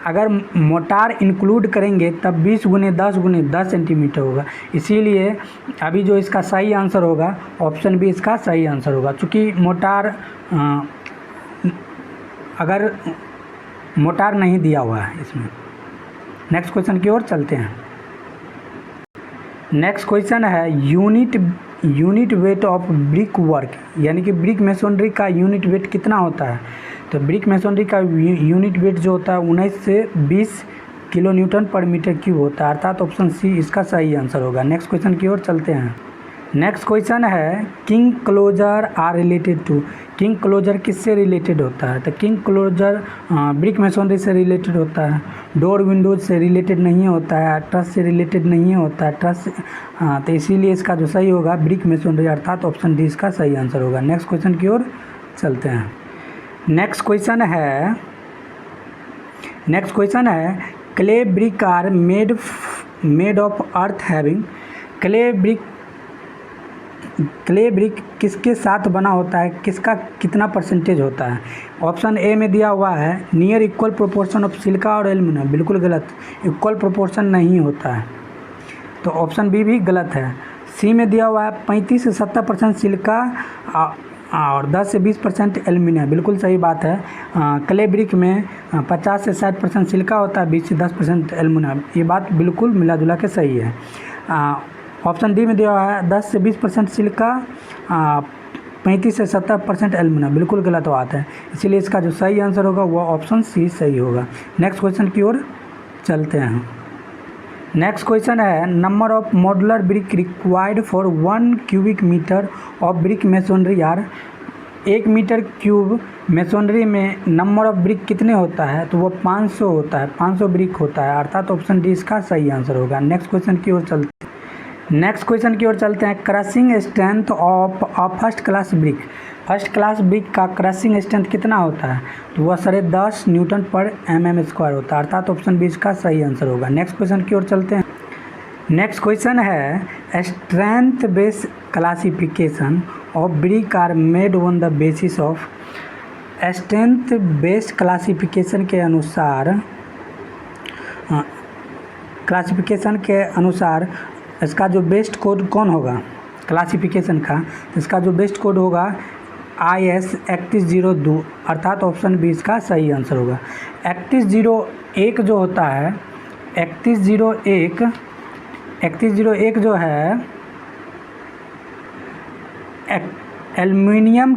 अगर मोटार इंक्लूड करेंगे तब 20 गुने 10 गुने 10 सेंटीमीटर होगा, इसीलिए अभी जो इसका सही आंसर होगा ऑप्शन बी इसका सही आंसर होगा। चूँकि मोटार अगर मोटार नहीं दिया हुआ है इसमें। नेक्स्ट क्वेश्चन की ओर चलते हैं। नेक्स्ट क्वेश्चन है unit weight of brick work, यानी कि ब्रिक मेसोनरी का यूनिट वेट कितना होता है, तो ब्रिक मेसोनरी का यूनिट वेट जो होता है 19 से 20 किलो न्यूटन पर मीटर क्यूब होता है, अर्थात ऑप्शन सी इसका सही आंसर होगा। नेक्स्ट क्वेश्चन की ओर चलते हैं। नेक्स्ट क्वेश्चन है king closure are related to. King closure किससे रिलेटेड होता है, तो किंग क्लोजर ब्रिक मेसोनरी से रिलेटेड होता है, डोर विंडोज से रिलेटेड नहीं होता है, ट्रस से रिलेटेड नहीं होता है, ट्रस तो इसीलिए इसका जो सही होगा ब्रिक मेसोनरी, अर्थात ऑप्शन डी इसका सही आंसर होगा। नेक्स्ट क्वेश्चन की ओर चलते हैं। नेक्स्ट क्वेश्चन है clay brick are made of earth having. Clay brick किसके साथ बना होता है, किसका कितना परसेंटेज होता है, ऑप्शन ए में दिया हुआ है near equal proportion of silica और एल्यूमिनियम, बिल्कुल गलत, इक्वल प्रोपोर्शन नहीं होता है, तो ऑप्शन बी भी गलत है। सी में दिया हुआ है 35 से 70% सिलिका और 10 से 20% एल्यूमिनियम, बिल्कुल सही बात है। क्ले ब्रिक में 50 से 60% सिलिका होता है, 20 से 10% एल्यूमिनियम, ये बात बिल्कुल मिला जुला के सही है। ऑप्शन डी में दिया हुआ है 10 से 20% सिलिका, 35 से 70% एल्यूमिनियम, बिल्कुल गलत बात है, इसीलिए इसका जो सही आंसर होगा वो ऑप्शन सी सही होगा। नेक्स्ट क्वेश्चन की ओर चलते हैं। नेक्स्ट क्वेश्चन है number of modular brick required for 1 cubic metre of brick masonry are. 1 metre cube masonry में नंबर ऑफ ब्रिक कितने होता है, तो वो 500 होता है, 500 ब्रिक होता है, अर्थात ऑप्शन डी इसका सही आंसर होगा। नेक्स्ट क्वेश्चन की ओर चलते हैं। Crushing strength of first class brick. First class brick का क्रशिंग स्ट्रेंथ कितना होता है, तो वह 10.5 न्यूटन पर mm² होता है, अर्थात ऑप्शन बी इसका सही आंसर होगा। नेक्स्ट क्वेश्चन की ओर चलते हैं। नेक्स्ट क्वेश्चन है strength based classification of brick are made on the basis of. Strength based classification के अनुसार इसका जो बेस्ट कोड कौन होगा क्लासिफिकेशन का, इसका जो बेस्ट कोड होगा IS 3102, अर्थात ऑप्शन बी इसका सही आंसर होगा। 3101 जो होता है 3101 जो है aluminium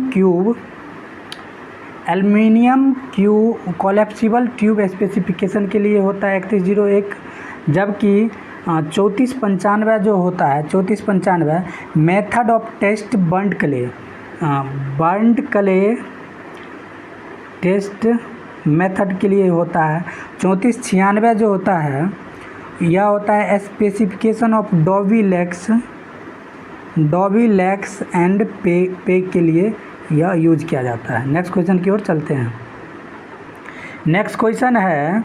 cube collapsible tube specification के लिए होता है 3101, जबकि 3495 जो होता है 3495 method of test burned clay test method के लिए होता है। 3496 जो होता है यह होता है specification of dobby lakhs and पे के लिए यह यूज किया जाता है। नेक्स्ट क्वेश्चन की ओर चलते हैं। नेक्स्ट क्वेश्चन है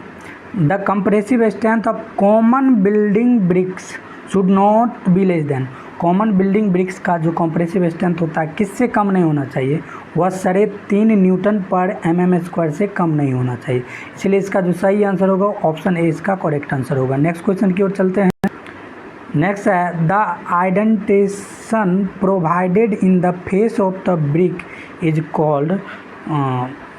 the compressive strength of common building bricks should not be less than. Common building bricks का जो कंप्रेसिव स्ट्रेंथ होता है किससे कम नहीं होना चाहिए, वह 3.5 न्यूटन पर mm² से कम नहीं होना चाहिए। इसलिए इसका जो सही आंसर होगा ऑप्शन ए इसका करेक्ट आंसर होगा। नेक्स्ट क्वेश्चन की ओर चलते हैं। नेक्स्ट है the indentation provided in the face of the brick is called.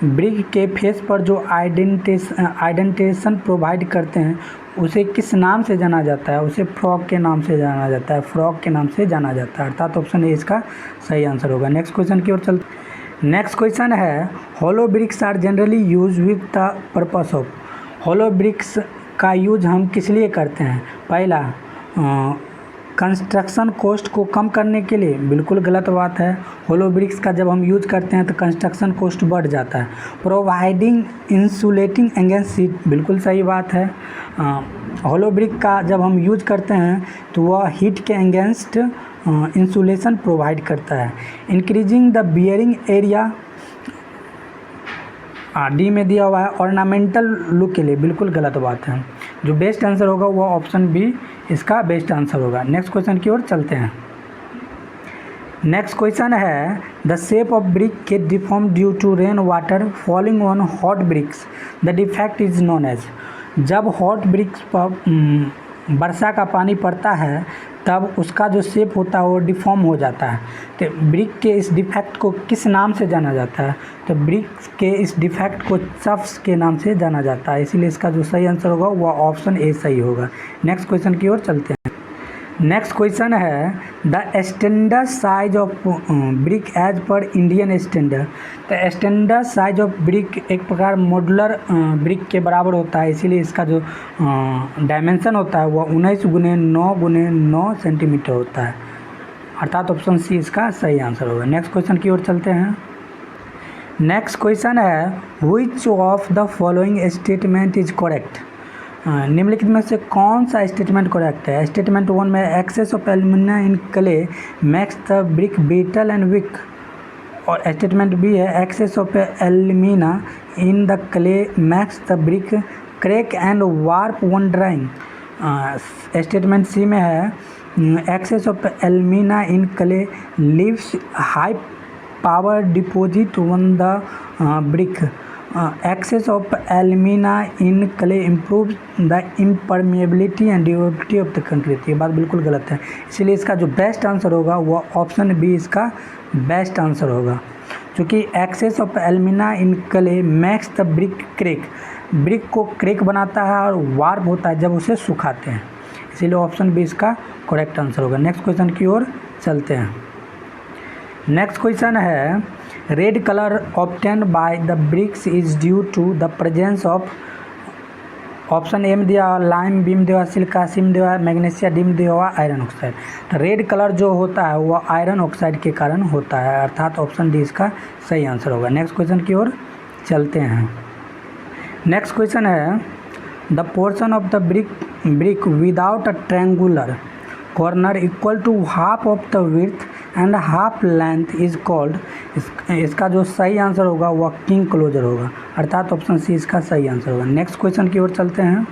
Brick के फेस पर जो आइडेंटिशन प्रोवाइड करते हैं उसे किस नाम से जाना जाता है, उसे फ्रॉग के नाम से जाना जाता है, फ्रॉग के नाम से जाना जाता है, अर्थात ऑप्शन ए इसका सही आंसर होगा। नेक्स्ट क्वेश्चन की ओर चलते। नेक्स्ट क्वेश्चन है hollow bricks are generally use with the purpose of. Hollow bricks का यूज हम किस लिए करते हैं? पहला कंस्ट्रक्शन कॉस्ट को कम करने के लिए, बिल्कुल गलत बात है। होलो ब्रिक्स का जब हम यूज करते हैं तो कंस्ट्रक्शन कॉस्ट बढ़ जाता है। प्रोवाइडिंग इंसुलेटिंग अगेंस्ट हीट, बिल्कुल सही बात है। होलो ब्रिक का जब हम यूज करते हैं तो वह हीट के अगेंस्ट इंसुलेशन प्रोवाइड करता है। Increasing the bearing area, D में दिया हुआ है ऑर्नामेंटल लुक के लिए, बिल्कुल गलत बात है। जो बेस्ट आंसर होगा वो ऑप्शन बी इसका बेस्ट आंसर होगा। नेक्स्ट क्वेश्चन की ओर चलते हैं। नेक्स्ट क्वेश्चन है the shape of brick get deform due to rain water falling on hot bricks, the defect is known as. जब हॉट ब्रिक्स पर वर्षा का पानी पड़ता है तब उसका जो शेप होता है वो डिफॉर्म हो जाता है। तो ब्रिक के इस डिफेक्ट को किस नाम से जाना जाता है? तो ब्रिक के इस डिफेक्ट को चफ्स के नाम से जाना जाता है, इसीलिए इसका जो सही आंसर होगा वो ऑप्शन ए सही होगा। नेक्स्ट क्वेश्चन की ओर चलते हैं। नेक्स्ट क्वेश्चन है the standard size of brick as per Indian standard. तो स्टैंडर्ड साइज ऑफ ब्रिक एक प्रकार मॉड्यूलर ब्रिक के बराबर होता है, इसीलिए इसका जो डायमेंशन होता है वह 19 × 9 × 9 सेंटीमीटर होता है, अर्थात ऑप्शन सी इसका सही आंसर होगा। नेक्स्ट क्वेश्चन की ओर चलते हैं। नेक्स्ट क्वेश्चन है which of the following statement is correct. निम्नलिखित में से कौन सा स्टेटमेंट करेक्ट है? स्टेटमेंट 1 में excess of alumina in clay makes the brick brittle and weak, और स्टेटमेंट बी है excess of alumina in the clay makes the brick crack and warp on drying. Statement C में है excess of alumina in clay leaves high power deposit on the brick. Excess of alumina in clay improve the impermeability and durability of the concrete. ये बात बिल्कुल गलत है, इसलिए इसका जो बेस्ट आंसर होगा वो ऑप्शन बी इसका बेस्ट आंसर होगा, क्योंकि excess of alumina in clay makes the brick crack, brick को क्रैक बनाता है और वार्प होता है जब उसे सुखाते हैं, इसीलिए ऑप्शन बी इसका करेक्ट आंसर होगा। नेक्स्ट क्वेश्चन की ओर चलते हैं। नेक्स्ट क्वेश्चन है red colour obtained by the bricks is due to the presence of, option A में दिया लाइम, बी में दिया सिलिका, सी में दिया मैग्नीशिया, डी में दिया हुआ आयरन ऑक्साइड। तो रेड कलर जो होता है वह आयरन ऑक्साइड के कारण होता है, अर्थात ऑप्शन डी इसका सही आंसर होगा। नेक्स्ट क्वेश्चन की ओर चलते हैं। नेक्स्ट क्वेश्चन है the portion of the brick without a triangular corner equal to half of the width and half length is called. इसका जो सही आंसर होगा वह किंग क्लोजर होगा, अर्थात ऑप्शन सी इसका सही आंसर होगा। नेक्स्ट क्वेश्चन की ओर चलते हैं।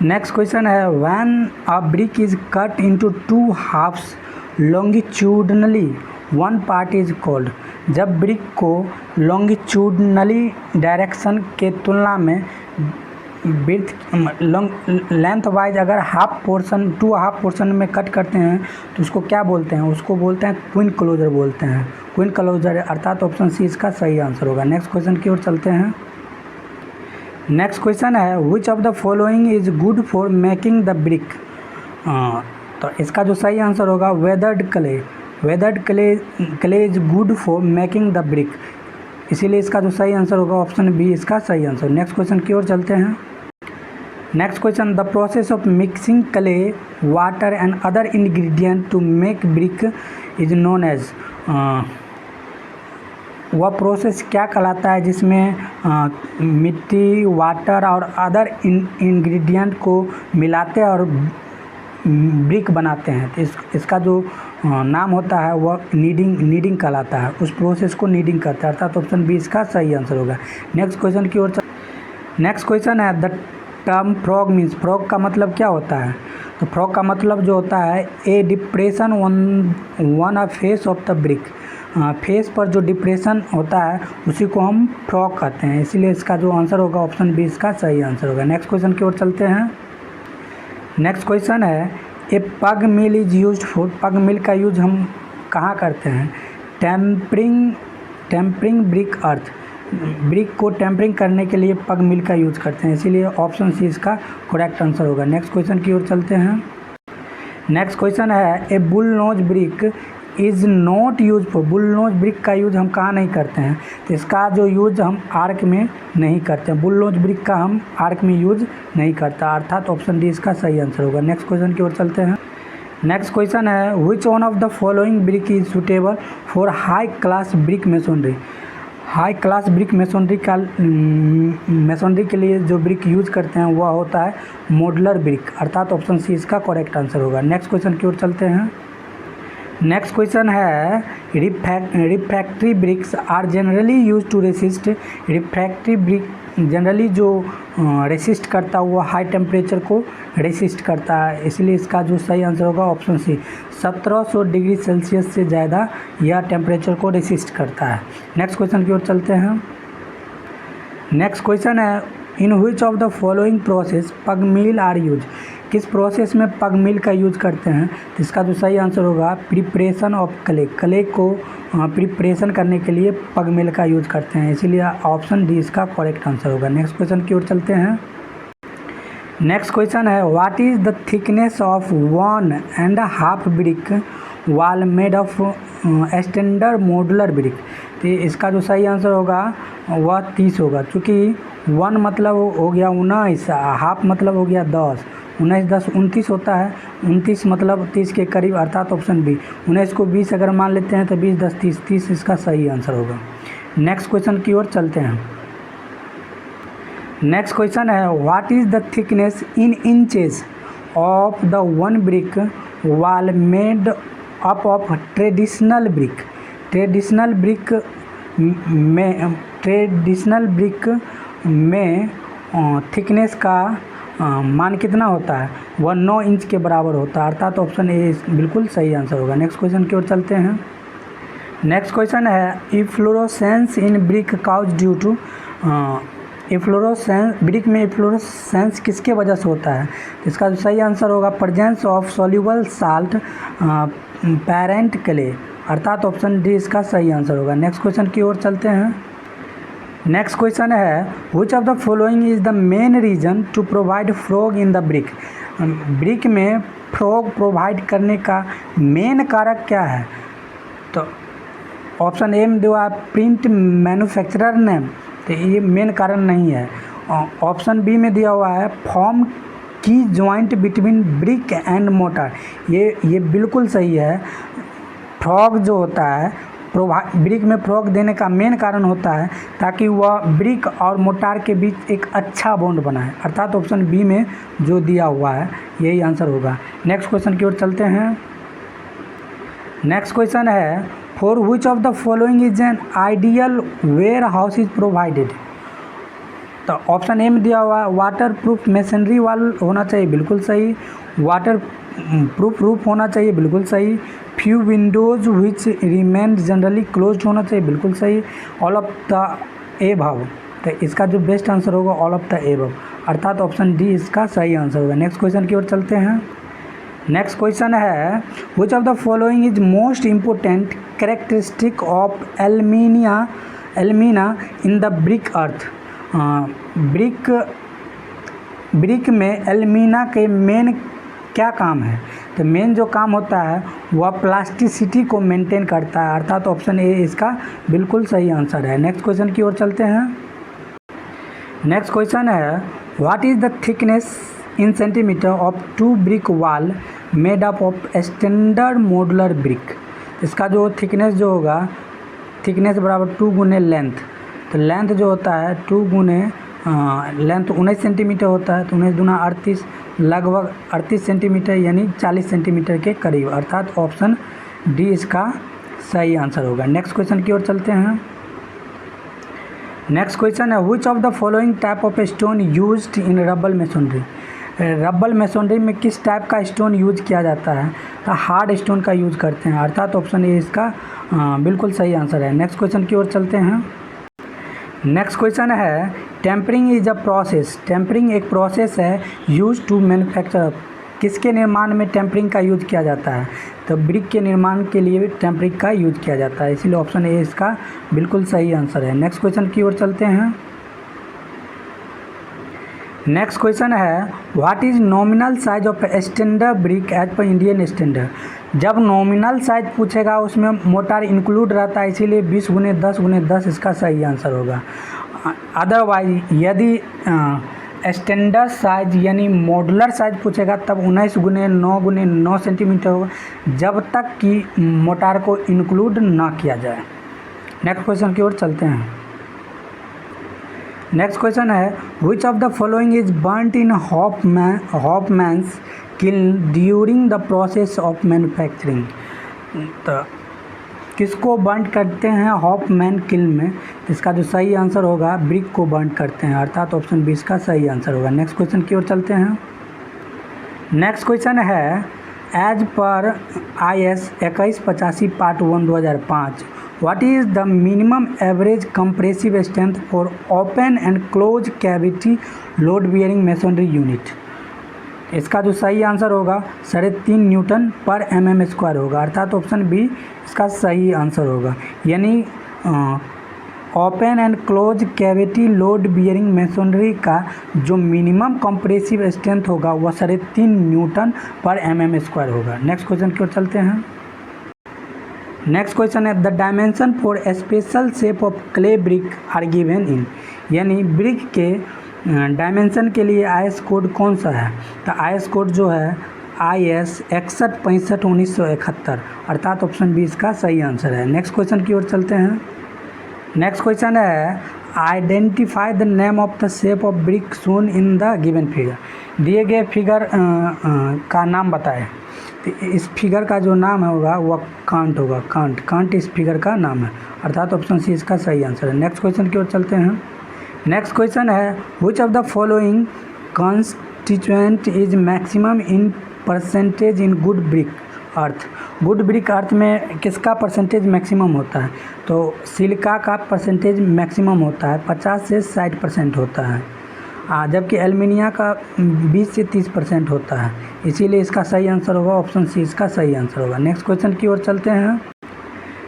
नेक्स्ट क्वेश्चन है when a brick is cut into 2 halves longitudinally one part is called. जब ब्रिक को लॉन्गिट्यूडनली डायरेक्शन के तुलना में लेंथ वाइज अगर टू हाफ पोर्शन में कट करते हैं तो उसको क्या बोलते हैं? उसको बोलते हैं क्वीन क्लोजर बोलते हैं, क्वीन क्लोजर, अर्थात ऑप्शन सी इसका सही आंसर होगा। नेक्स्ट क्वेश्चन की ओर चलते हैं। नेक्स्ट क्वेश्चन है which of the following is good for making the brick. तो इसका जो सही आंसर होगा weathered clay, weathered clay is good for making the brick, इसीलिए इसका जो सही आंसर होगा ऑप्शन बी इसका सही आंसर। नेक्स्ट क्वेश्चन की ओर चलते हैं। Next question the process of mixing clay water and other ingredient to make brick is known as. वह प्रोसेस क्या कहलाता है जिसमें मिट्टी, वाटर और अदर इंग्रेडिएंट को मिलाते हैं और ब्रिक बनाते हैं? तो इसका जो नाम होता है वह नीडिंग कहलाता है, उस प्रोसेस को नीडिंग कहता है, अर्थात ऑप्शन बी इसका सही आंसर होगा। नेक्स्ट क्वेश्चन की ओर नेक्स्ट क्वेश्चन है the term frog means, frog का मतलब क्या होता है? तो फ्रॉग का मतलब जो होता है a depression on a face of the brick, face पर जो डिप्रेशन होता है उसी को हम फ्रॉग कहते हैं, इसीलिए इसका जो आंसर होगा ऑप्शन बी इसका सही आंसर होगा। नेक्स्ट क्वेश्चन की ओर चलते हैं। नेक्स्ट क्वेश्चन है ए पग मिल इज यूज्ड फॉर, पग मिल का यूज हम कहाँ करते हैं? टेम्परिंग ब्रिक अर्थ, ब्रिक को टेम्परिंग करने के लिए पग मिल का यूज करते हैं, इसीलिए ऑप्शन सी इसका करेक्ट आंसर होगा। नेक्स्ट क्वेश्चन की ओर चलते हैं। नेक्स्ट क्वेश्चन है ए bull knows brick is not use for, bull knows brick का यूज हम कहाँ नहीं करते हैं? तो इसका जो यूज हम आर्क में नहीं करते हैं, बुल नोज ब्रिक का हम आर्क में यूज नहीं करता, अर्थात ऑप्शन डी इसका सही आंसर होगा। नेक्स्ट क्वेश्चन की ओर चलते हैं। नेक्स्ट क्वेश्चन है which one of the following brick is suitable for high class brick masonry, high class brick masonry का मेसोनरी के लिए जो ब्रिक यूज करते हैं वह होता है मॉडुलर ब्रिक, अर्थात ऑप्शन सी इसका करेक्ट आंसर होगा। नेक्स्ट क्वेश्चन की ओर चलते हैं। नेक्स्ट क्वेश्चन है refractory bricks are generally use to resist, refractory brick generally जो रेसिस्ट करता है वो हाई टेम्परेचर को रेसिस्ट करता है, इसलिए इसका जो सही आंसर होगा ऑप्शन सी 1700 डिग्री सेल्सियस से ज़्यादा यह टेम्परेचर को रेसिस्ट करता है। नेक्स्ट क्वेश्चन की ओर चलते हैं। नेक्स्ट क्वेश्चन है in which of the following process pug mill are use, किस प्रोसेस में पग मिल का यूज करते हैं? तो इसका जो सही आंसर होगा प्रिपरेशन ऑफ क्ले, क्ले को प्रिपरेशन करने के लिए पग मिल का यूज करते हैं, इसीलिए ऑप्शन डी इसका करेक्ट आंसर होगा। नेक्स्ट क्वेश्चन की ओर चलते हैं। नेक्स्ट क्वेश्चन है what is the thickness of 1.5 brick वाल made of standard modular brick, तो इसका जो सही आंसर होगा वह 30 होगा, क्योंकि 1 मतलब हो गया 19, हाफ मतलब हो गया 10, 19 10 29 होता है, 29 मतलब 30 के करीब, अर्थात ऑप्शन बी 19 को 20 अगर मान लेते हैं तो 20 10 30 30 इसका सही आंसर होगा। नेक्स्ट क्वेश्चन की ओर चलते हैं। नेक्स्ट क्वेश्चन है what is the thickness in inches of the one brick वाल made up of traditional brick, traditional brick में थिकनेस का मान कितना होता है? वह 9 इंच के बराबर होता है, अर्थात ऑप्शन ए बिल्कुल सही आंसर होगा। नेक्स्ट क्वेश्चन की ओर चलते हैं। नेक्स्ट क्वेश्चन है efflorescence in brick cause due to, efflorescence brick में इफ्लोरोसेंस किसके वजह से होता है? इसका जो सही आंसर होगा presence of soluble salt parent clay, अर्थात ऑप्शन डी इसका सही आंसर होगा। नेक्स्ट क्वेश्चन की ओर चलते हैं। नेक्स्ट क्वेश्चन है which of the following is the main reason to provide frog in the brick, brick में फ्रॉग प्रोवाइड करने का मेन कारक क्या है? तो ऑप्शन ए में दिया प्रिंट मैन्युफैक्चरर नेम, तो ये मेन कारण नहीं है। ऑप्शन बी में दिया हुआ है फॉर्म की joint between brick and motor, ये बिल्कुल सही है। फ्रॉग जो होता है ब्रिक में फ्रॉग देने का मेन कारण होता है ताकि वह ब्रिक और मोटार के बीच एक अच्छा बॉन्ड बनाए, अर्थात ऑप्शन बी में जो दिया हुआ है यही आंसर होगा। नेक्स्ट क्वेश्चन की ओर चलते हैं। नेक्स्ट क्वेश्चन है for which of the following is an ideal warehouse is provided, तो ऑप्शन ए में दिया हुआ है वाटर प्रूफ मेसनरी वाल होना चाहिए, बिल्कुल सही। वाटर प्रूफ रूफ होना चाहिए, बिल्कुल सही। Few Windows which remain generally closed होना चाहिए, बिल्कुल सही। ऑल ऑफ द एबव, तो इसका जो बेस्ट आंसर होगा ऑल ऑफ द एबव, अर्थात ऑप्शन डी इसका सही आंसर होगा। नेक्स्ट क्वेश्चन की ओर चलते हैं। नेक्स्ट क्वेश्चन है which of the following is most important characteristic of alumina in the brick earth, brick में एल्मीना के मेन क्या काम है? तो मेन जो काम होता है वह प्लास्टिसिटी को मेंटेन करता है, अर्थात ऑप्शन ए इसका बिल्कुल सही आंसर है। नेक्स्ट क्वेश्चन की ओर चलते हैं। नेक्स्ट क्वेश्चन है what is the thickness in centimetre of 2 brick वाल made up of standard modular brick, इसका जो थिकनेस जो होगा, थिकनेस बराबर 2 गुने लेंथ, तो लेंथ जो होता है 2 गुने लेंथ 19 सेंटीमीटर होता है, तो 19 दूना 38, लगभग 38 सेंटीमीटर यानी 40 सेंटीमीटर के करीब, अर्थात ऑप्शन डी इसका सही आंसर होगा। नेक्स्ट क्वेश्चन की ओर चलते हैं। नेक्स्ट क्वेश्चन है which of the following type of stone used in rubble masonry, rubble masonry में किस टाइप का स्टोन यूज किया जाता है? तो हार्ड स्टोन का यूज करते हैं, अर्थात ऑप्शन ए इसका बिल्कुल सही आंसर है। नेक्स्ट क्वेश्चन की ओर चलते हैं। नेक्स्ट क्वेश्चन है tempering is a process. Tempering एक प्रोसेस है यूज टू मैन्युफैक्चर। किसके निर्माण में टेम्परिंग का यूज किया जाता है? तो ब्रिक के निर्माण के लिए भी टेम्परिंग का यूज किया जाता है, इसीलिए ऑप्शन ए इसका बिल्कुल सही आंसर है। नेक्स्ट क्वेश्चन की ओर चलते हैं। नेक्स्ट क्वेश्चन है what is nominal size of standard brick as per Indian standard. जब नॉमिनल साइज पूछेगा उसमें मोटार इंक्लूड रहता है, इसीलिए 20 × 10 × 10 इसका सही आंसर होगा। अदरवाइज यदि स्टैंडर्ड साइज यानी मॉडुलर साइज पूछेगा तब 19 × 9 × 9 सेंटीमीटर होगा, जब तक कि मोटार को इंक्लूड ना किया जाए। नेक्स्ट क्वेश्चन की ओर चलते हैं। नेक्स्ट क्वेश्चन है which of the following is burnt in Hoffmann's kiln during the process of manufacturing. तो किसको बर्न करते हैं हॉफमैन किल्न में? इसका जो सही आंसर होगा ब्रिक को बर्न करते हैं, अर्थात ऑप्शन 20 का सही आंसर होगा। नेक्स्ट क्वेश्चन की ओर चलते हैं। नेक्स्ट क्वेश्चन है as per IS 2185 part 1 2005 what is the minimum average compressive strength for open and close cavity load bearing masonry unit. इसका जो सही आंसर होगा 3.5 न्यूटन पर mm² होगा, अर्थात ऑप्शन बी इसका सही आंसर होगा। यानी open and close cavity load bearing masonry का जो मिनिमम कंप्रेसिव स्ट्रेंथ होगा वह 3.5 न्यूटन पर mm² होगा। नेक्स्ट क्वेश्चन की ओर चलते हैं। नेक्स्ट क्वेश्चन है the dimension for special shape of clay brick are given in. यानी ब्रिक के डायमेंशन के लिए IS कोड कौन सा है? तो IS कोड जो है IS 6165/1971, अर्थात ऑप्शन बी इसका सही आंसर है। नेक्स्ट क्वेश्चन की ओर चलते हैं। नेक्स्ट क्वेश्चन है identify the name of the shape of brick shown in the given figure. दिए गए फिगर का नाम बताएं। तो इस फिगर का जो नाम होगा वह कांट होगा, कांट इस फिगर का नाम है, अर्थात ऑप्शन सी इसका सही आंसर है। नेक्स्ट क्वेश्चन की ओर चलते हैं। नेक्स्ट क्वेश्चन है which of the following constituent is maximum in percentage in good brick earth. Good brick earth में किसका परसेंटेज मैक्सिमम होता है? तो सिलिका का परसेंटेज मैक्सिमम होता है 50 से 60% होता है, जबकि एल्युमिनियम का 20 से 30% होता है, इसीलिए इसका सही आंसर होगा ऑप्शन सी इसका सही आंसर होगा। नेक्स्ट क्वेश्चन की ओर चलते हैं।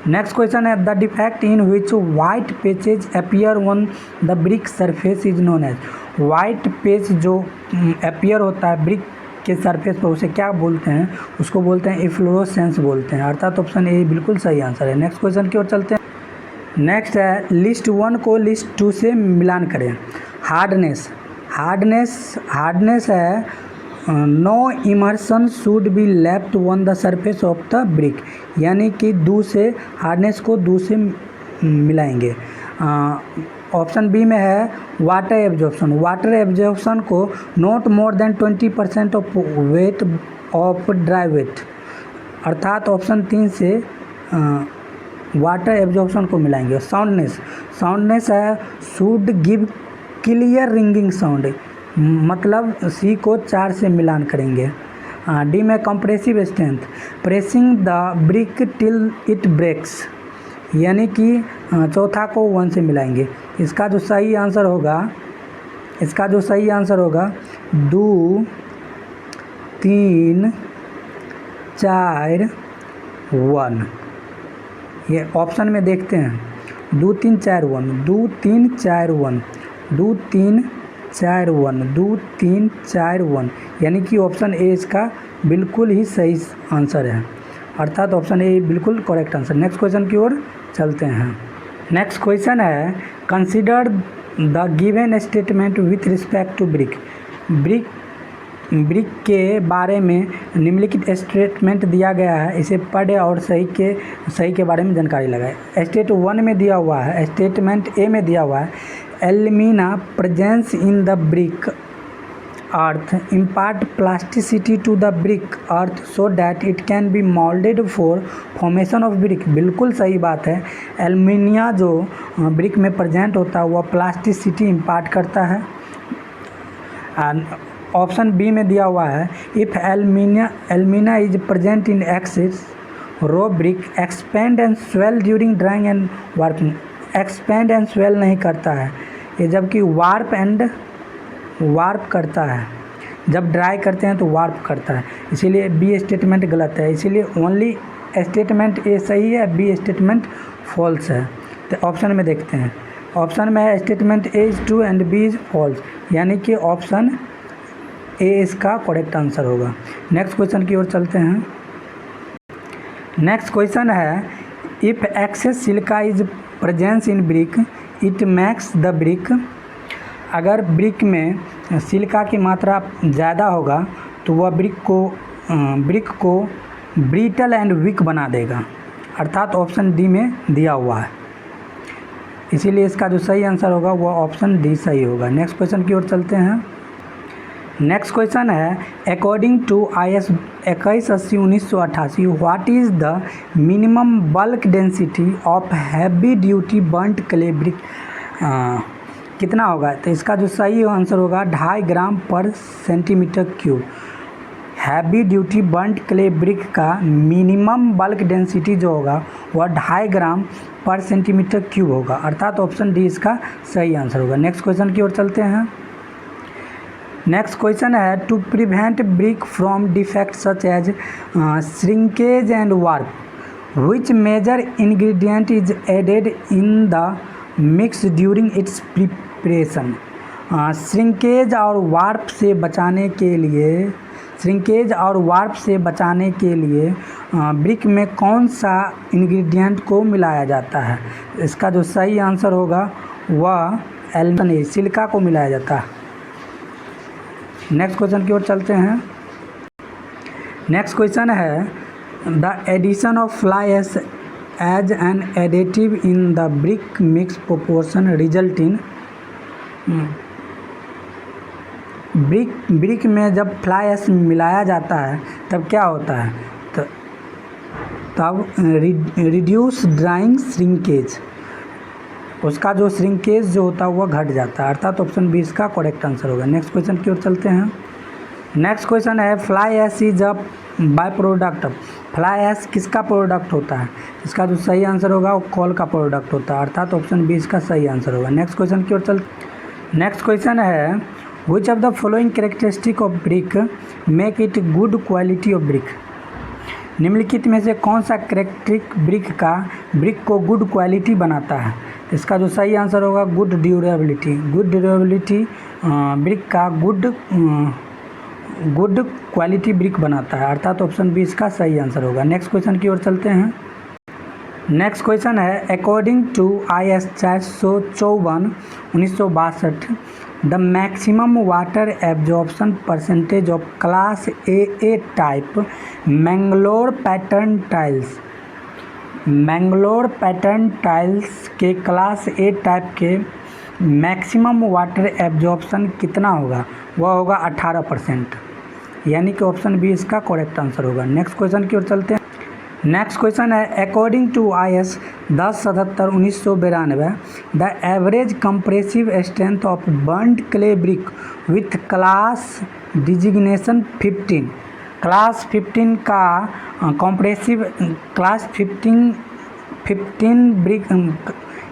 नेक्स्ट क्वेश्चन है the defect in which white patches appear on the brick surface is known as. White page जो अपीयर होता है ब्रिक के सरफेस पर उसे क्या बोलते हैं? उसको बोलते हैं इफ्लोरोसेंस बोलते हैं, अर्थात ऑप्शन ए बिल्कुल सही आंसर है। नेक्स्ट क्वेश्चन की ओर चलते हैं। नेक्स्ट है लिस्ट 1 को लिस्ट 2 से मिलान करें। हार्डनेस है no impression should be left on the surface of the brick, यानी कि दो से हार्डनेस को दो से मिलाएंगे। ऑप्शन बी में है वाटर एब्जॉर्प्शन को not more than 20% of weight of dry weight, अर्थात ऑप्शन 3 से वाटर एब्जॉर्प्शन को मिलाएंगे। साउंडनेस है should give clear ringing sound, मतलब सी को 4 से मिलान करेंगे। डी में compressive strength pressing the brick till it breaks, यानी कि चौथा को 1 से मिलाएंगे। इसका जो सही आंसर होगा 2 3 4 1। ये ऑप्शन में देखते हैं 2 3 4 1 2 3 4 1 2 3 4 1 2 3 4 1, यानी कि ऑप्शन ए इसका बिल्कुल ही सही आंसर है, अर्थात ऑप्शन ए बिल्कुल करेक्ट आंसर। नेक्स्ट क्वेश्चन की ओर चलते हैं। नेक्स्ट क्वेश्चन है consider the given statement with respect to brick के बारे में निम्नलिखित स्टेटमेंट दिया गया है, इसे पढ़े और सही के बारे में जानकारी लगाए। स्टेट 1 में दिया हुआ है, स्टेटमेंट ए में दिया हुआ है alumina presence in the brick earth impart plasticity to the brick earth so that it can be moulded for formation of brick. बिल्कुल सही बात है, एल्यूमिनिया जो ब्रिक में प्रेजेंट होता है वह प्लास्टिसिटी इम्पार्ट करता है ऑप्शन बी में दिया हुआ है if alumina is present in excess raw brick expand and swell during drying and warping. Expand and swell नहीं करता है ये, जबकि वार्प करता है। जब ड्राई करते हैं तो वार्प करता है, इसीलिए बी स्टेटमेंट गलत है। इसीलिए ओनली स्टेटमेंट ए सही है, बी स्टेटमेंट फॉल्स है। तो ऑप्शन में देखते हैं, ऑप्शन में है statement A is true and B is false, यानी कि ऑप्शन ए इसका करेक्ट आंसर होगा। नेक्स्ट क्वेश्चन की ओर चलते हैं। नेक्स्ट क्वेश्चन है if excess silica is presence in brick it makes the brick. अगर ब्रिक में सिलिका की मात्रा ज़्यादा होगा तो वह ब्रिक को ब्रिटल एंड वीक बना देगा, अर्थात ऑप्शन डी में दिया हुआ है। इसीलिए इसका जो सही आंसर होगा वह ऑप्शन डी सही होगा। नेक्स्ट क्वेश्चन की ओर चलते हैं। नेक्स्ट क्वेश्चन है according to IS 2180-1988 what is the minimum bulk density of heavy duty burnt clay brick. कितना होगा? तो इसका जो सही आंसर होगा 2.5 ग्राम पर centimetre cube. Heavy duty burnt clay brick का मिनिमम बल्क डेंसिटी जो होगा वह 2.5 ग्राम पर सेंटीमीटर क्यूब होगा, अर्थात ऑप्शन डी इसका सही आंसर होगा। नेक्स्ट क्वेश्चन की ओर चलते हैं। नेक्स्ट क्वेश्चन है to prevent brick from defect such as shrinkage and warp which major ingredient is added in the mix during its preparation. Shrinkage और वार्प से बचाने के लिए ब्रिक में कौन सा इंग्रेडिएंट को मिलाया जाता है? इसका जो सही आंसर होगा वह सिलिका को मिलाया जाता है। नेक्स्ट क्वेश्चन की ओर चलते हैं। नेक्स्ट क्वेश्चन है the addition of fly ash as an additive in the brick mix proportion result in. Brick में जब फ्लाई एश मिलाया जाता है तब क्या होता है? तब रिड्यूस ड्राइंग श्रिंकेज, उसका जो श्रिंकेज जो होता है वह घट जाता है, अर्थात ऑप्शन बी इसका करेक्ट आंसर होगा। नेक्स्ट क्वेश्चन की ओर चलते हैं। नेक्स्ट क्वेश्चन है fly ash is a byproduct. Fly ash किसका प्रोडक्ट होता है? इसका जो सही आंसर होगा वो कोल का प्रोडक्ट होता है, अर्थात ऑप्शन बी इसका सही आंसर होगा। नेक्स्ट क्वेश्चन की ओर नेक्स्ट क्वेश्चन है which of the following characteristic of brick make it good quality of brick. निम्नलिखित में से कौन सा कैरेक्टरिस्टिक ब्रिक को गुड क्वालिटी बनाता है? इसका जो सही आंसर होगा good durability. Good durability brick का गुड क्वालिटी ब्रिक बनाता है, अर्थात ऑप्शन बी इसका सही आंसर होगा। नेक्स्ट क्वेश्चन की ओर चलते हैं। नेक्स्ट क्वेश्चन है according to IS 454/1962 the maximum water absorption percentage of class AA type Mangalore pattern tiles के क्लास A टाइप के मैक्सिमम वाटर एब्जॉर्प्शन कितना होगा? वह होगा 18%, यानी कि ऑप्शन बी इसका करेक्ट आंसर होगा। नेक्स्ट क्वेश्चन की ओर चलते हैं। नेक्स्ट क्वेश्चन है according to IS 1077/1992 the average compressive strength of burnt clay brick with class designation 15। Class 15 का कंप्रेसिव क्लास 15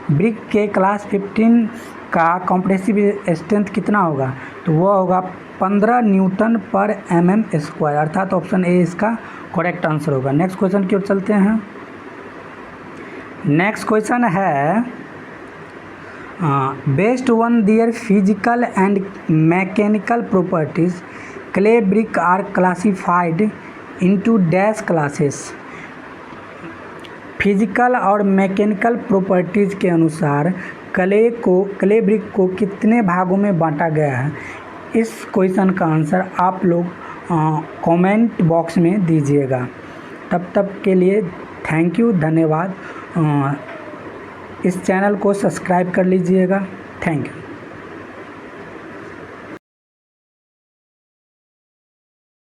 ब्रिक के क्लास 15 का कंप्रेसिव स्ट्रेंथ कितना होगा? तो वह होगा 15 न्यूटन पर mm², अर्थात ऑप्शन ए इसका करेक्ट आंसर होगा। नेक्स्ट क्वेश्चन की ओर चलते हैं। नेक्स्ट क्वेश्चन है based on their physical and mechanical properties clay brick are classified into dash classes. Physical और मैकेनिकल प्रॉपर्टीज़ के अनुसार क्ले ब्रिक को कितने भागों में बांटा गया है? इस क्वेश्चन का आंसर आप लोग कमेंट बॉक्स में दीजिएगा। तब तक के लिए थैंक यू, धन्यवाद। इस चैनल को सब्सक्राइब कर लीजिएगा। Thank you.